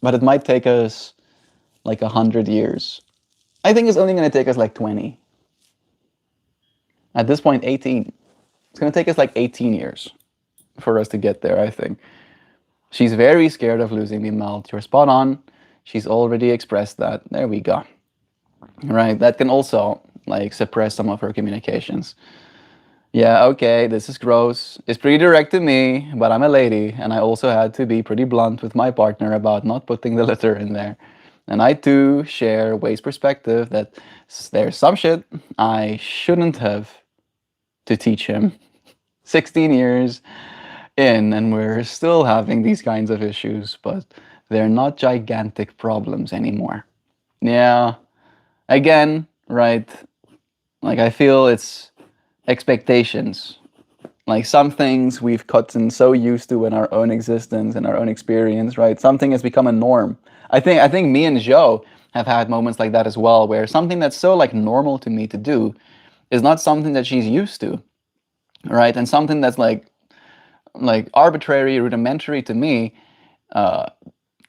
But it might take us like 100 years. I think it's only going to take us like 20. At this point, 18. It's going to take us like 18 years for us to get there, I think. She's very scared of losing me, Melt. You're spot on. She's already expressed that. There we go. Right, that can also like suppress some of her communications. Yeah, okay, this is gross. It's pretty direct to me, but I'm a lady, and I also had to be pretty blunt with my partner about not putting the litter in there. And I too share Way's perspective that there's some shit I shouldn't have to teach him. 16 years in, and we're still having these kinds of issues, but they're not gigantic problems anymore. Yeah, again, right? Like, I feel it's expectations. Like, some things we've gotten so used to in our own existence and our own experience, right? Something has become a norm. I think me and Joe have had moments like that as well, where something that's so like normal to me to do is not something that she's used to, right? And something that's like arbitrary, rudimentary to me,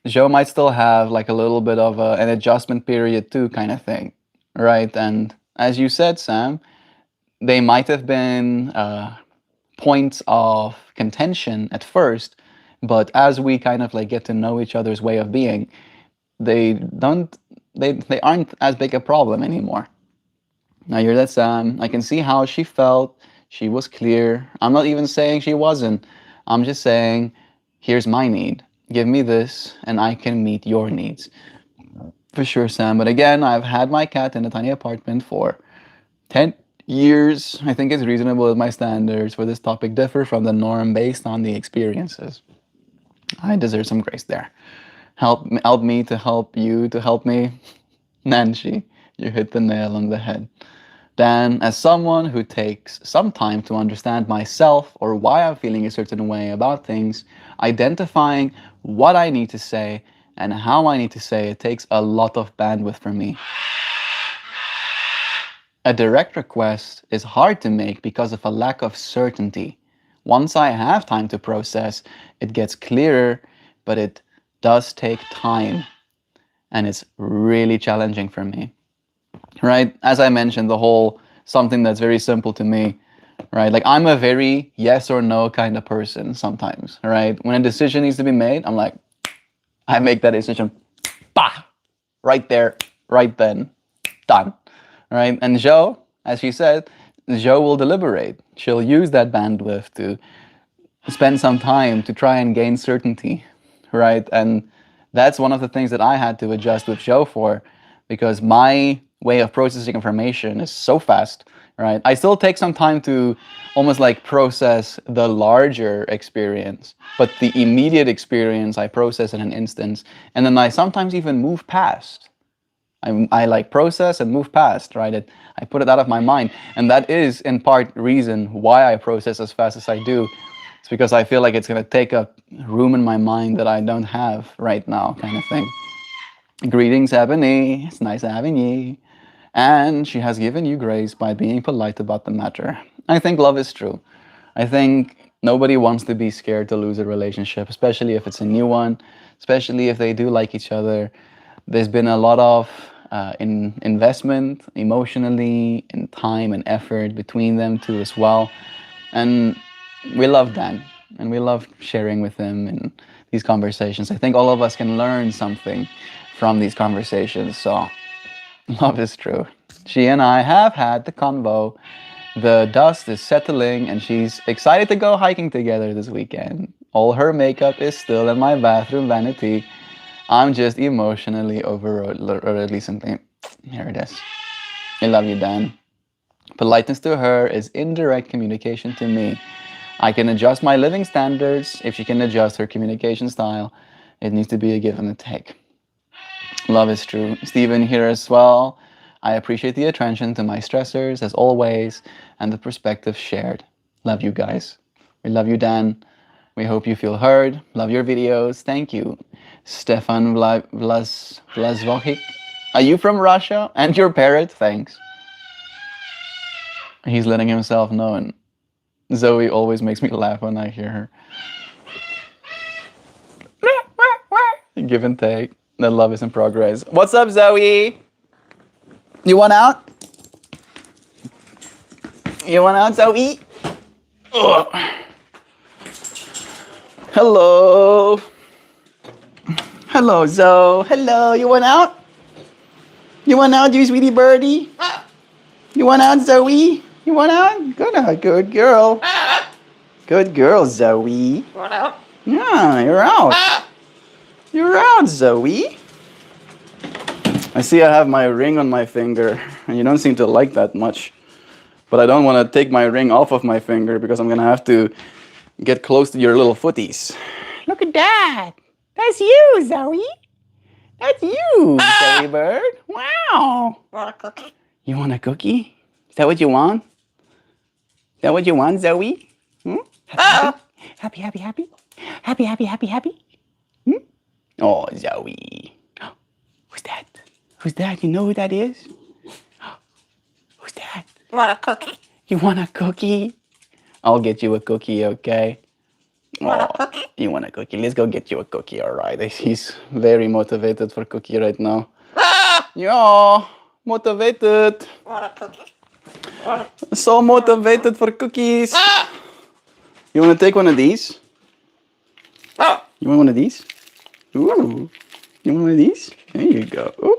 Joe might still have like a little bit of an adjustment period too, kind of thing, right? And as you said, Sam, they might have been points of contention at first, but as we kind of like get to know each other's way of being, they don't they aren't as big a problem anymore. Now you're that Sam. I can see how she felt. She was clear. I'm not even saying she wasn't. I'm just saying, here's my need. Give me this, and I can meet your needs. For sure, Sam. But again, I've had my cat in a tiny apartment for 10 years. I think it's reasonable that my standards for this topic differ from the norm based on the experiences. I deserve some grace there. Help me to help you to help me. Nancy, you hit the nail on the head. Dan, as someone who takes some time to understand myself or why I'm feeling a certain way about things, identifying what I need to say and how I need to say it takes a lot of bandwidth for me. A direct request is hard to make because of a lack of certainty. Once I have time to process, it gets clearer, but it does take time, and it's really challenging for me. Right? As I mentioned, the whole something that's very simple to me, right? Like I'm a very yes or no kind of person sometimes, right? When a decision needs to be made, I'm like, I make that decision, bah, right there, right then, done, right? And Jo, as she said, Jo will deliberate. She'll use that bandwidth to spend some time to try and gain certainty, right? And that's one of the things that I had to adjust with Jo for, because my way of processing information is so fast, right? I still take some time to almost like process the larger experience, but the immediate experience I process in an instance, and then I sometimes even move past. I like process and move past, right? I put it out of my mind, and that is in part reason why I process as fast as I do. It's because I feel like it's going to take up room in my mind that I don't have right now, kind of thing. Greetings, Ebony. It's nice having you. And she has given you grace by being polite about the matter. I think love is true. I think nobody wants to be scared to lose a relationship, especially if it's a new one, especially if they do like each other. There's been a lot of investment emotionally, in time and effort between them too as well. And we love Dan, and we love sharing with him in these conversations. I think all of us can learn something from these conversations. So love is true. She and I have had the convo. The dust is settling, and she's excited to go hiking together this weekend. All her makeup is still in my bathroom vanity. I'm just emotionally overrode, or at least something. Here it is. I love you, Dan. Politeness to her is indirect communication to me. I can adjust my living standards if she can adjust her communication style. It needs to be a give and a take. Love is true. Stephen here as well. I appreciate the attention to my stressors as always and the perspective shared. Love you guys. We love you, Dan. We hope you feel heard. Love your videos. Thank you. Stefan Vlasvohik. Are you from Russia? And your parrot? Thanks. He's letting himself know, and Zoe always makes me laugh when I hear her. Give and take. The love is in progress. What's up, Zoe? You want out? You want out, Zoe? Ugh. Hello. Hello, Zoe. Hello. You want out? You want out, you sweetie birdie? You want out, Zoe? You want out? Good girl. Good girl, Zoe. Want out? Yeah, you're out. You're out, Zoe. I see I have my ring on my finger, and you don't seem to like that much. But I don't want to take my ring off of my finger because I'm going to have to get close to your little footies. Look at that. That's you, Zoe. That's you, Zoe bird. Wow. Want a cookie? You want a cookie? Is that what you want? Is that what you want, Zoe? Hmm? Happy? Happy? Hmm? Oh, Zoe. Who's that? Who's that? You know who that is? Who's that? Want a cookie? You want a cookie? I'll get you a cookie, okay? Want a cookie? You want a cookie? Let's go get you a cookie, all right? He's very motivated for cookie right now. Yeah, motivated. Want a cookie? So motivated for cookies. You want to take one of these? You want one of these? Ooh. You want one of these? There you go. Ooh.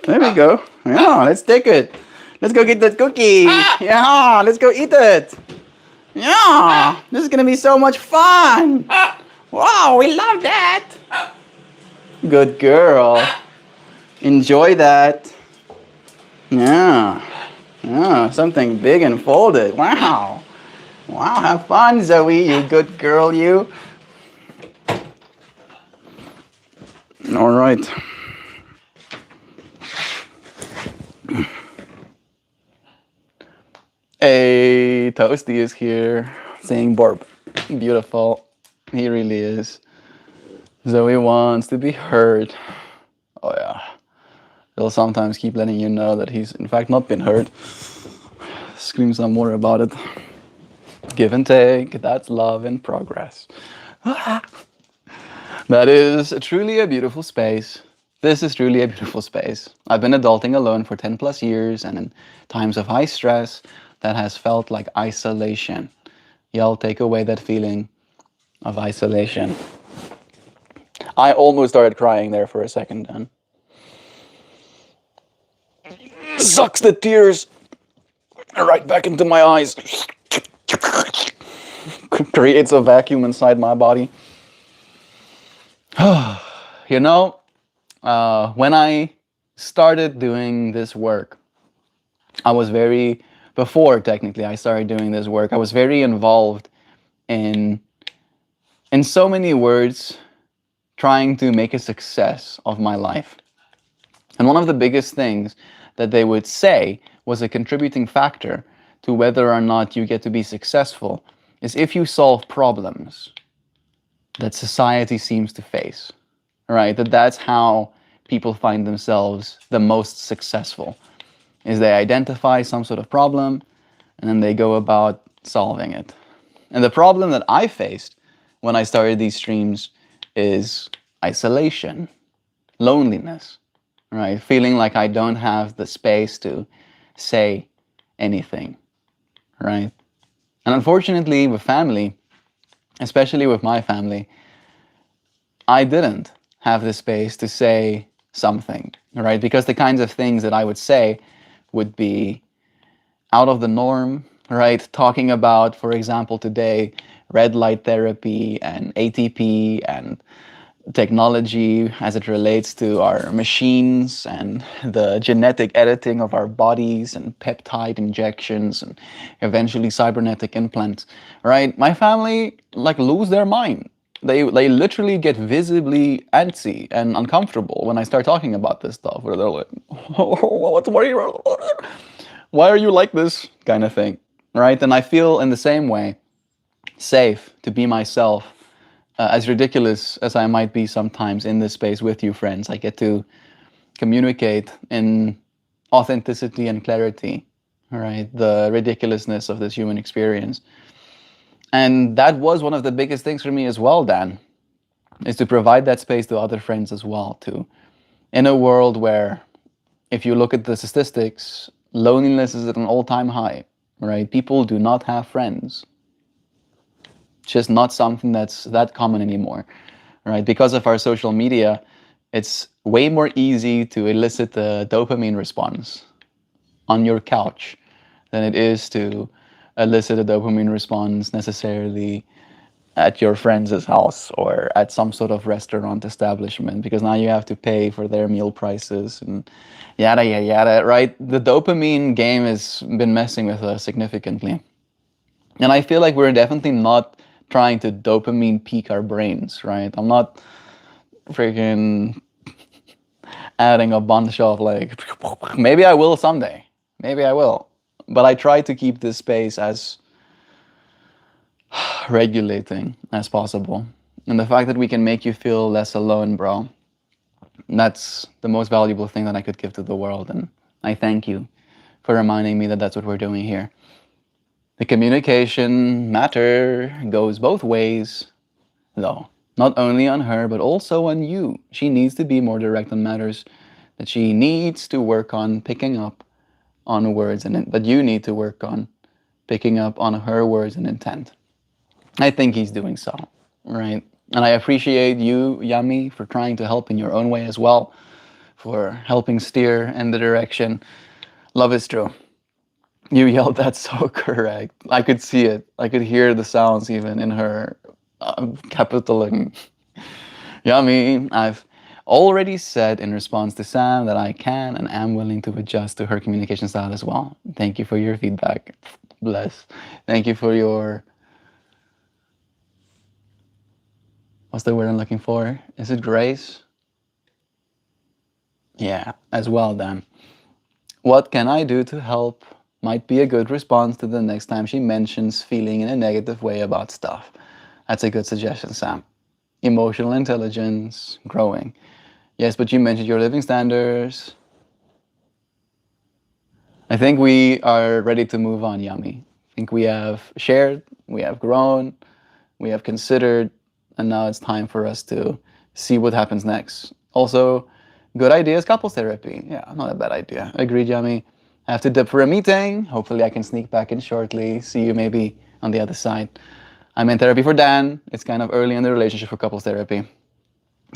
There we go. Yeah, let's take it. Let's go get that cookie. Yeah, let's go eat it. Yeah, this is gonna be so much fun. Wow, we love that. Good girl. Enjoy that. Yeah. Yeah, something big and folded. Wow. Wow, have fun, Zoe, you good girl, you. All right. A Toasty is here saying Borb. Beautiful. He really is. Zoe wants to be heard. Oh, yeah. He'll sometimes keep letting you know that he's, in fact, not been heard. Scream some more about it. Give and take. That's love in progress. That is truly a beautiful space. This is truly a beautiful space. I've been adulting alone for 10 plus years, and in times of high stress, that has felt like isolation. Y'all take away that feeling of isolation. I almost started crying there for a second then. Sucks the tears right back into my eyes. Creates a vacuum inside my body. You know, when I started doing this work, before technically I started doing this work, I was very involved in so many words, trying to make a success of my life. And one of the biggest things that they would say was a contributing factor to whether or not you get to be successful is if you solve problems that society seems to face, right? That's how people find themselves the most successful, is they identify some sort of problem and then they go about solving it. And the problem that I faced when I started these streams is isolation, loneliness, right? Feeling like I don't have the space to say anything, right? And unfortunately with family, especially with my family, I didn't have the space to say something, right? Because the kinds of things that I would say would be out of the norm, right? Talking about, for example, today, red light therapy and ATP and technology as it relates to our machines and the genetic editing of our bodies and peptide injections and eventually cybernetic implants, right? My family lose their mind. They literally get visibly antsy and uncomfortable when I start talking about this stuff, where they're like, why are you like this kind of thing, right? And I feel in the same way safe to be myself. As ridiculous as I might be sometimes in this space with you, friends, I get to communicate in authenticity and clarity, right? The ridiculousness of this human experience. And that was one of the biggest things for me as well, Dan, is to provide that space to other friends as well, too. In a world where, if you look at the statistics, loneliness is at an all-time high, right? People do not have friends. Just not something that's that common anymore, right? Because of our social media, it's way more easy to elicit a dopamine response on your couch than it is to elicit a dopamine response necessarily at your friend's house or at some sort of restaurant establishment, because now you have to pay for their meal prices and yada, yada, yada, right? The dopamine game has been messing with us significantly. And I feel like we're definitely not trying to dopamine peak our brains, right? I'm not freaking adding a bunch of maybe I will someday. Maybe I will. But I try to keep this space as regulating as possible. And the fact that we can make you feel less alone, bro, that's the most valuable thing that I could give to the world. And I thank you for reminding me that that's what we're doing here. The communication matter goes both ways, though. Not only on her, but also on you. She needs to be more direct on matters that she needs to work on picking up on words, and that you need to work on picking up on her words and intent. I think he's doing so, right? And I appreciate you, Yummy, for trying to help in your own way as well. for helping steer in the direction. Love is true. You yelled that so correct. I could see it. I could hear the sounds even in her capital and yummy. I've already said in response to Sam that I can and am willing to adjust to her communication style as well. Thank you for your feedback. Bless. Thank you for your... What's the word I'm looking for? Is it grace? Yeah, as well, Dan. What can I do to help? Might be a good response to the next time she mentions feeling in a negative way about stuff. That's a good suggestion, Sam. Emotional intelligence, growing. Yes, but you mentioned your living standards. I think we are ready to move on, Yummy. I think we have shared, we have grown, we have considered, and now it's time for us to see what happens next. Also, good idea is couples therapy. Yeah, not a bad idea. Agreed, Yummy. I have to dip for a meeting. Hopefully I can sneak back in shortly. See you maybe on the other side. I'm in therapy for Dan. It's kind of early in the relationship for couples therapy.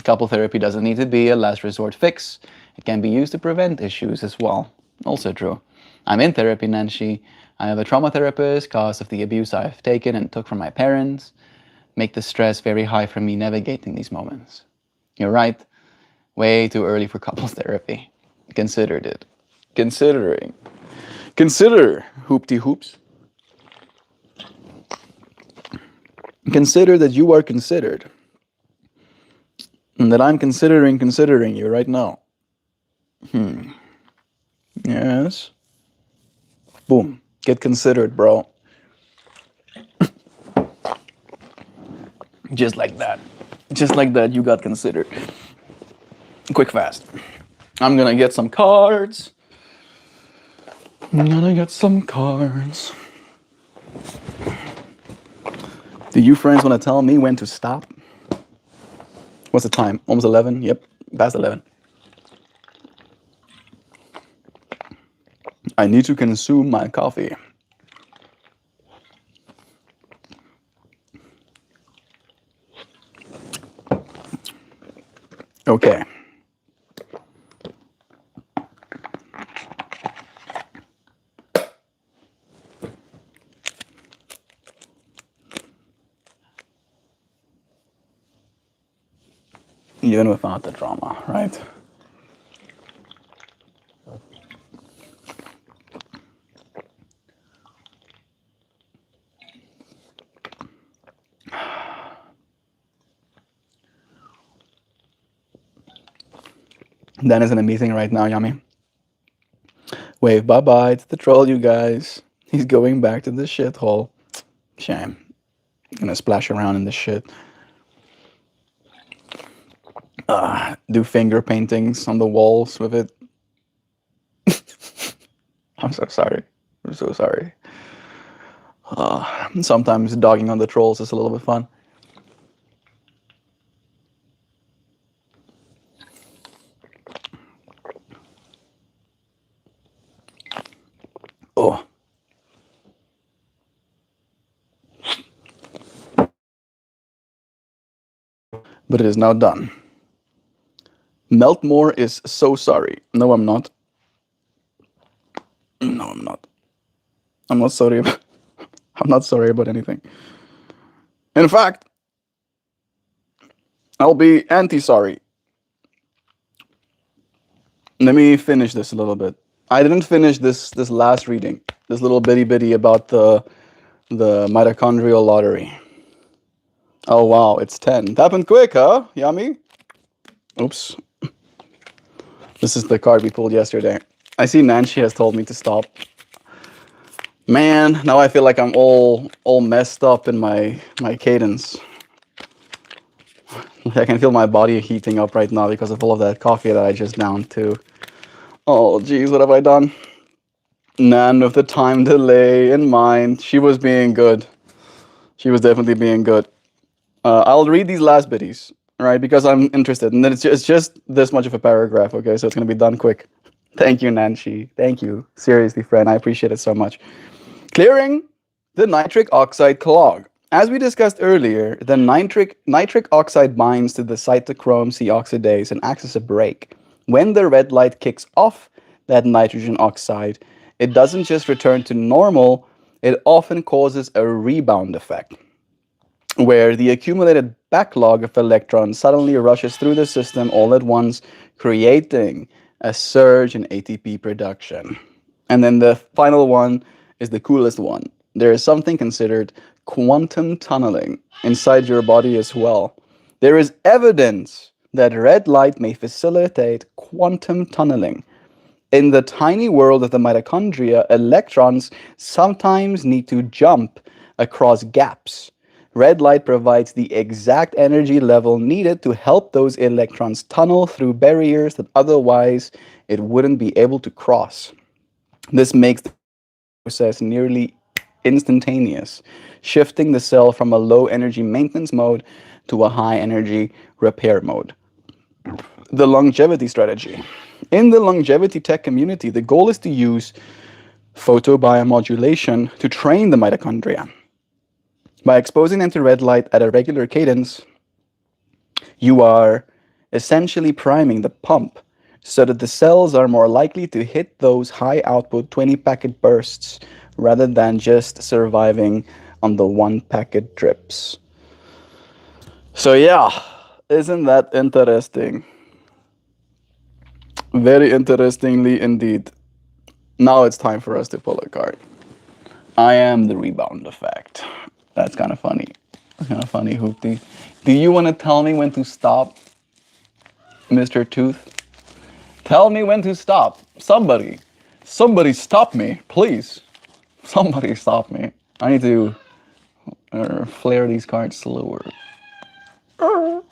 Couple therapy doesn't need to be a last resort fix. It can be used to prevent issues as well. Also true. I'm in therapy, Nancy. I have a trauma therapist because of the abuse I've taken and took from my parents. Make the stress very high for me navigating these moments. You're right. Way too early for couples therapy. Considered it. Considering. Consider, hoopty hoops. Consider that you are considered. And that I'm considering you right now. Yes. Boom. Get considered, bro. Just like that. Just like that, you got considered. Quick, fast. I'm gonna get some cards. I'm gonna get some cards. Do you friends want to tell me when to stop? What's the time? Almost 11? Yep, past 11. I need to consume my coffee. Okay. Even without the drama, right? Dan is in a meeting right now, Yummy. Wave bye-bye to the troll, you guys. He's going back to the shithole. Shame. I'm gonna splash around in this shit. Do finger paintings on the walls with it. I'm so sorry. I'm so sorry. Sometimes dogging on the trolls is a little bit fun. Oh. But it is now done. MeltMore is so sorry. No, I'm not. No, I'm not. I'm not sorry about, I'm not sorry about anything. In fact, I'll be anti-sorry. Let me finish this a little bit. I didn't finish this last reading. This little bitty about the mitochondrial lottery. Oh wow, it's 10. It happened quick, huh? Yummy? Oops. This is the card we pulled yesterday. I see Nancy has told me to stop. Man, now I feel like I'm all messed up in my cadence. I can feel my body heating up right now because of all of that coffee that I just downed too. Oh geez, what have I done? None of the time delay in mind. She was being good. She was definitely being good. I'll read these last bitties, right? Because I'm interested. And then it's just this much of a paragraph, okay? So it's going to be done quick. Thank you, Nancy. Thank you. Seriously, friend. I appreciate it so much. Clearing the nitric oxide clog. As we discussed earlier, the nitric oxide binds to the cytochrome C oxidase and acts as a brake. When the red light kicks off that nitrogen oxide, it doesn't just return to normal, it often causes a rebound effect, where the accumulated backlog of electrons suddenly rushes through the system all at once, creating a surge in ATP production. And then the final one is the coolest one. There is something considered quantum tunneling inside your body as well. There is evidence that red light may facilitate quantum tunneling. In the tiny world of the mitochondria, electrons sometimes need to jump across gaps. Red light provides the exact energy level needed to help those electrons tunnel through barriers that otherwise it wouldn't be able to cross. This makes the process nearly instantaneous, shifting the cell from a low energy maintenance mode to a high energy repair mode. The longevity strategy. In the longevity tech community, the goal is to use photobiomodulation to train the mitochondria. By exposing them to red light at a regular cadence, you are essentially priming the pump so that the cells are more likely to hit those high output 20 packet bursts rather than just surviving on the 1 packet drips. So, yeah, isn't that interesting? Very interestingly indeed. Now it's time for us to pull a card. I am the rebound effect. That's kind of funny. That's kind of funny, Hoopty. Do you want to tell me when to stop, Mr. Tooth? Tell me when to stop. Somebody. Somebody stop me, please. Somebody stop me. I need to flare these cards slower. You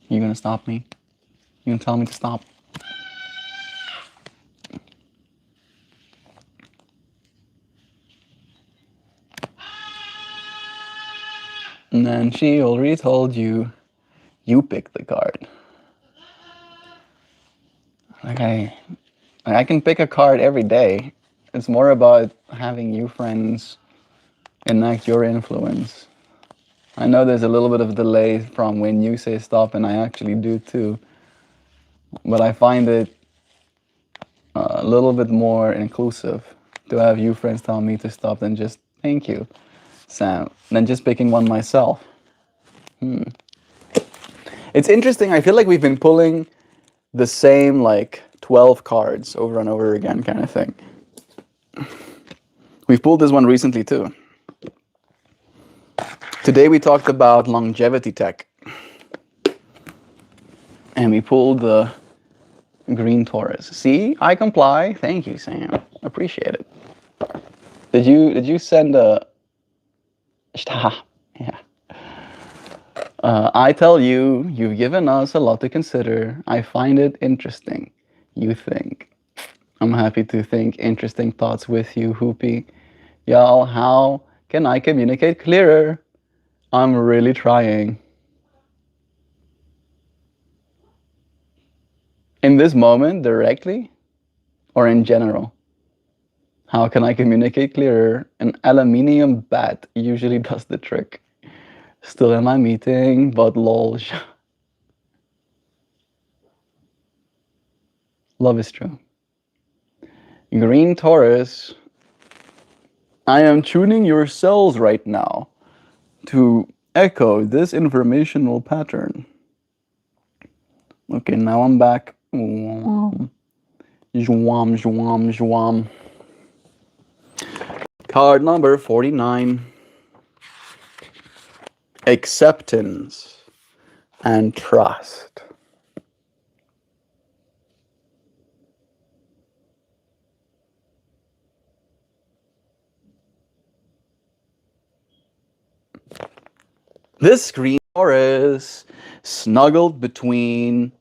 gonna stop me? You gonna tell me to stop? And then she already told you, you picked the card. Like I can pick a card every day. It's more about having you friends enact your influence. I know there's a little bit of delay from when you say stop and I actually do too. But I find it a little bit more inclusive to have you friends tell me to stop than just thank you, Sam, than just picking one myself. It's interesting. I feel like we've been pulling the same like 12 cards over and over again kind of thing. We've pulled this one recently too. Today we talked about longevity tech. And we pulled the green Taurus. See, I comply. Thank you, Sam. Appreciate it. Did you send a yeah. I tell you, you've given us a lot to consider. I find it interesting. You think. I'm happy to think interesting thoughts with you, Hoopy. Y'all, how can I communicate clearer? I'm really trying. In this moment, directly, or in general? How can I communicate clearer? An aluminium bat usually does the trick. Still in my meeting, but lol. Love is true. Green Taurus, I am tuning your cells right now to echo this informational pattern. Okay, now I'm back. Zwam, zwam, zwam. Card number 49. Acceptance and trust. This green Taurus, snuggled between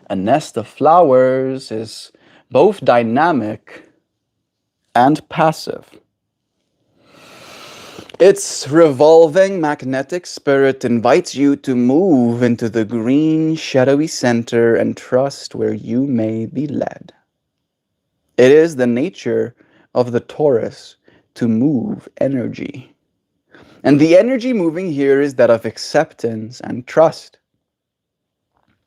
a nest of flowers, is both dynamic and passive. Its revolving magnetic spirit invites you to move into the green, shadowy center and trust where you may be led. It is the nature of the Taurus to move energy. And the energy moving here is that of acceptance and trust.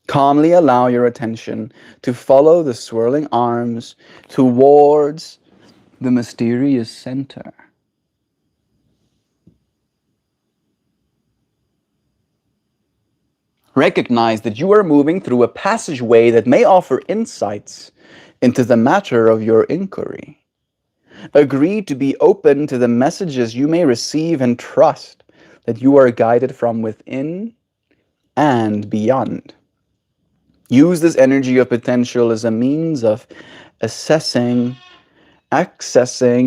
Calmly allow your attention to follow the swirling arms towards the mysterious center. Recognize that you are moving through a passageway that may offer insights into the matter of your inquiry. Agree to be open to the messages you may receive and trust that you are guided from within and beyond. Use this energy of potential as a means of accessing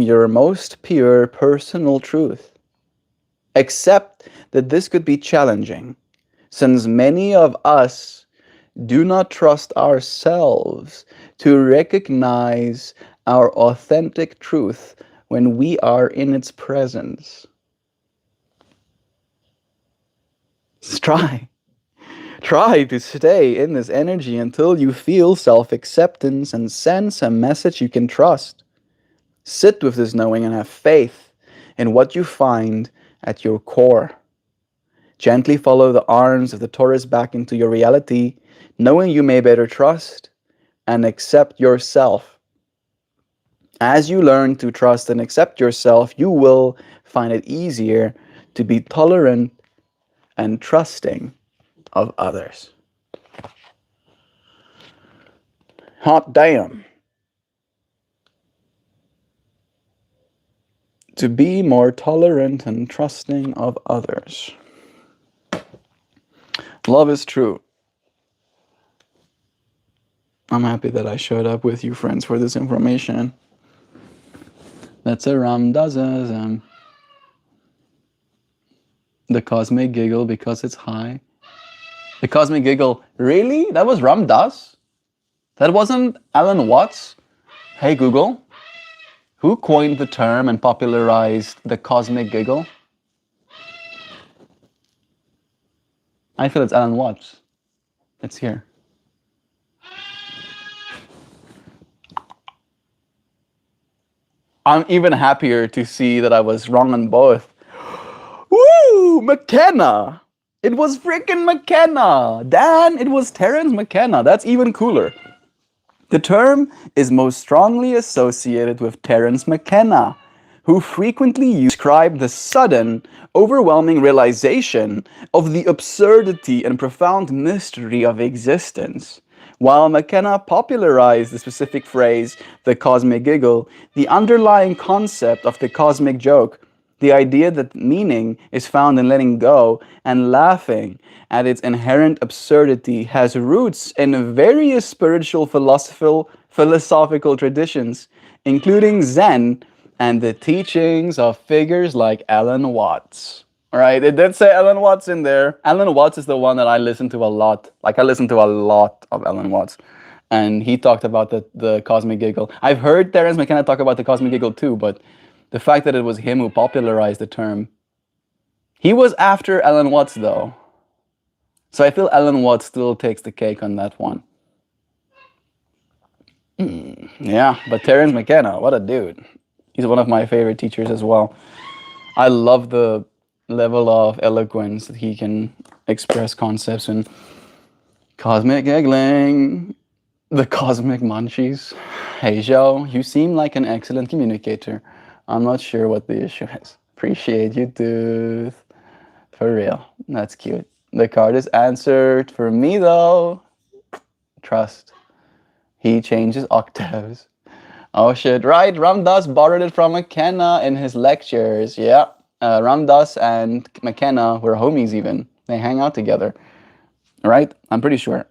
your most pure personal truth. Accept that this could be challenging, since many of us do not trust ourselves to recognize our authentic truth when we are in its presence. Try to stay in this energy until you feel self-acceptance and sense a message you can trust. Sit with this knowing and have faith in what you find at your core. Gently follow the arms of the Taurus back into your reality, knowing you may better trust and accept yourself. As you learn to trust and accept yourself, you will find it easier to be tolerant and trusting of others. Hot damn. To be more tolerant and trusting of others. Love is true. I'm happy that I showed up with you, friends, for this information. That's a Ramdasism. The cosmic giggle because it's high. The cosmic giggle. Really? That was Ram Dass? That wasn't Alan Watts? Hey Google, who coined the term and popularized the cosmic giggle? I feel it's Alan Watts. It's here. I'm even happier to see that I was wrong on both. Woo! McKenna! It was freaking McKenna! Dan, it was Terence McKenna. That's even cooler. The term is most strongly associated with Terence McKenna, who frequently described the sudden, overwhelming realization of the absurdity and profound mystery of existence. While McKenna popularized the specific phrase, the cosmic giggle, the underlying concept of the cosmic joke, the idea that meaning is found in letting go and laughing at its inherent absurdity, has roots in various spiritual philosophical traditions, including Zen and the teachings of figures like Alan Watts. All right, it did say Alan Watts in there. Alan Watts is the one that I listen to a lot. Like, I listen to a lot of Alan Watts. And he talked about the cosmic giggle. I've heard Terence McKenna talk about the cosmic giggle too, but the fact that it was him who popularized the term. He was after Alan Watts though. So I feel Alan Watts still takes the cake on that one. Yeah, but Terence McKenna, what a dude. He's one of my favorite teachers as well. I love the level of eloquence that he can express concepts in. Cosmic giggling. The cosmic munchies. Hey Joe, you seem like an excellent communicator. I'm not sure what the issue is. Appreciate you, dude. For real. That's cute. The card is answered for me though. Trust. He changes octaves. Oh shit, right. Ram Dass borrowed it from McKenna in his lectures. Yeah. Ram Dass and McKenna were homies even. They hang out together. Right? I'm pretty sure.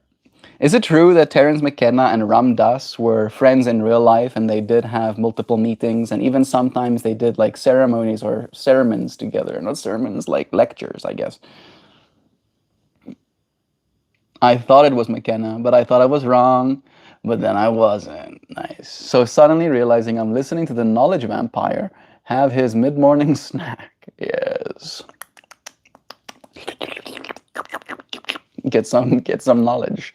Is it true that Terence McKenna and Ram Dass were friends in real life and they did have multiple meetings and even sometimes they did like ceremonies or sermons together? Not sermons, like lectures, I guess. I thought it was McKenna, but I thought I was wrong, but then I wasn't. Nice. So suddenly realizing I'm listening to the knowledge vampire have his mid-morning snack. Yes. Get some knowledge.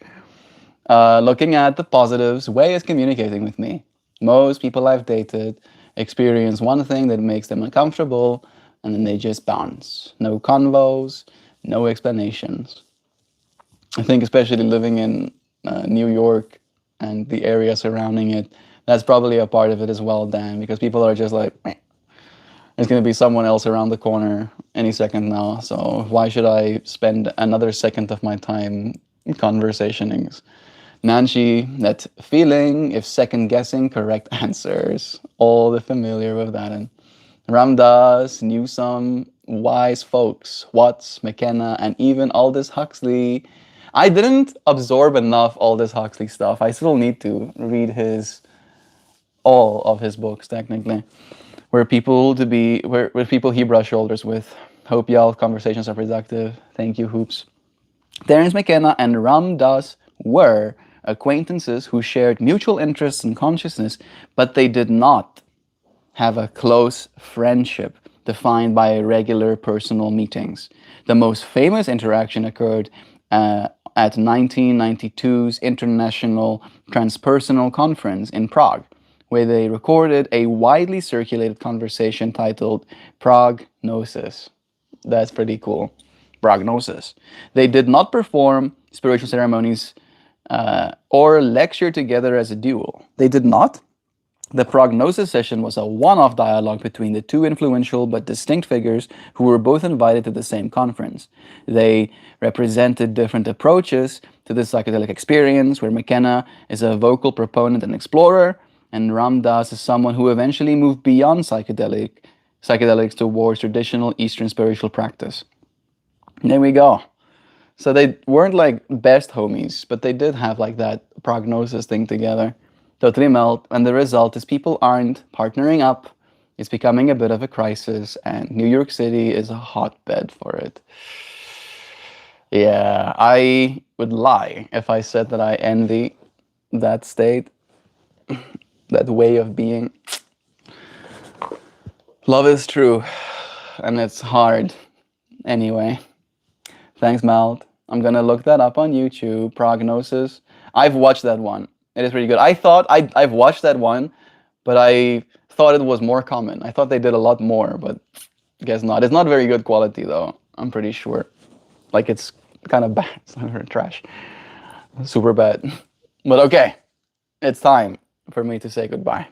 Looking at the positives, Wei is communicating with me. Most people I've dated experience one thing that makes them uncomfortable, and then they just bounce. No convos, no explanations. I think especially living in New York and the area surrounding it, that's probably a part of it as well, Dan, because people are just like, "Meh, there's going to be someone else around the corner any second now. So why should I spend another second of my time conversationing? Nancy, that feeling if second guessing correct answers. All the familiar with that. And Ramdas knew some wise folks, Watts, McKenna, and even Aldous Huxley. I didn't absorb enough Aldous Huxley stuff. I still need to read his all of his books technically. Where people he brushed shoulders with. Hope y'all conversations are productive. Thank you, Hoops. Terence McKenna and Ram Dass were acquaintances who shared mutual interests in consciousness, but they did not have a close friendship defined by regular personal meetings. The most famous interaction occurred at 1992's International Transpersonal Conference in Prague, where they recorded a widely circulated conversation titled Prognosis. That's pretty cool. Prognosis. They did not perform spiritual ceremonies or lecture together as a duo. They did not. The prognosis session was a one-off dialogue between the two influential but distinct figures who were both invited to the same conference. They represented different approaches to the psychedelic experience, where McKenna is a vocal proponent and explorer, and Ram Dass is someone who eventually moved beyond psychedelics towards traditional Eastern spiritual practice. There we go. So they weren't like best homies, but they did have like that prognosis thing together. Totally melt, and the result is people aren't partnering up. It's becoming a bit of a crisis, and New York City is a hotbed for it. Yeah, I would lie if I said that I envy that state, that way of being. Love is true, and it's hard. Anyway, thanks, Melt. I'm gonna look that up on YouTube. Prognosis. I've watched that one. It is pretty good. I've watched that one, but I thought it was more common. I thought they did a lot more, but I guess not. It's not very good quality though. I'm pretty sure. Like it's kind of bad. It's not trash. Super bad. But okay, it's time for me to say goodbye.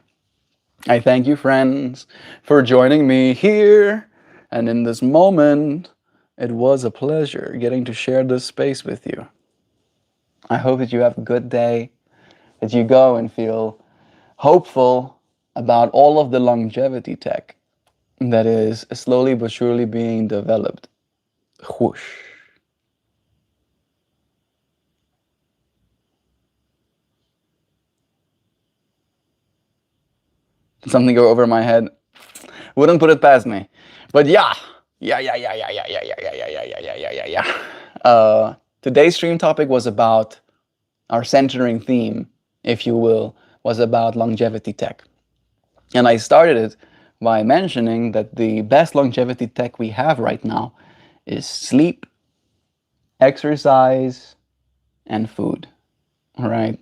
I thank you, friends, for joining me here and in this moment. It was a pleasure getting to share this space with you. I hope that you have a good day, that you go and feel hopeful about all of the longevity tech that is slowly but surely being developed. Whoosh. Did something go over my head? Wouldn't put it past me. But yeah. Today's stream topic was about our centering theme, if you will, was about longevity tech. And I started it by mentioning that the best longevity tech we have right now is sleep, exercise, and food, right?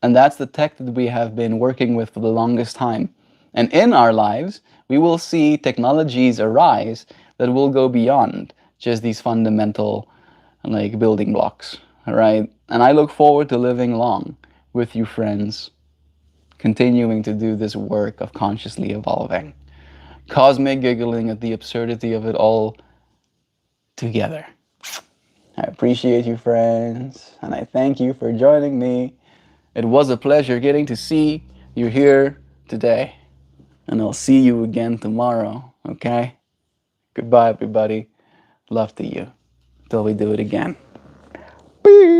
And that's the tech that we have been working with for the longest time. And in our lives, we will see technologies arise that will go beyond just these fundamental like building blocks, right? And I look forward to living long with you, friends, continuing to do this work of consciously evolving, cosmic giggling at the absurdity of it all together. I appreciate you, friends, and I thank you for joining me. It was a pleasure getting to see you here today, and I'll see you again tomorrow, okay? Goodbye, everybody. Love to you. Till we do it again. Peace.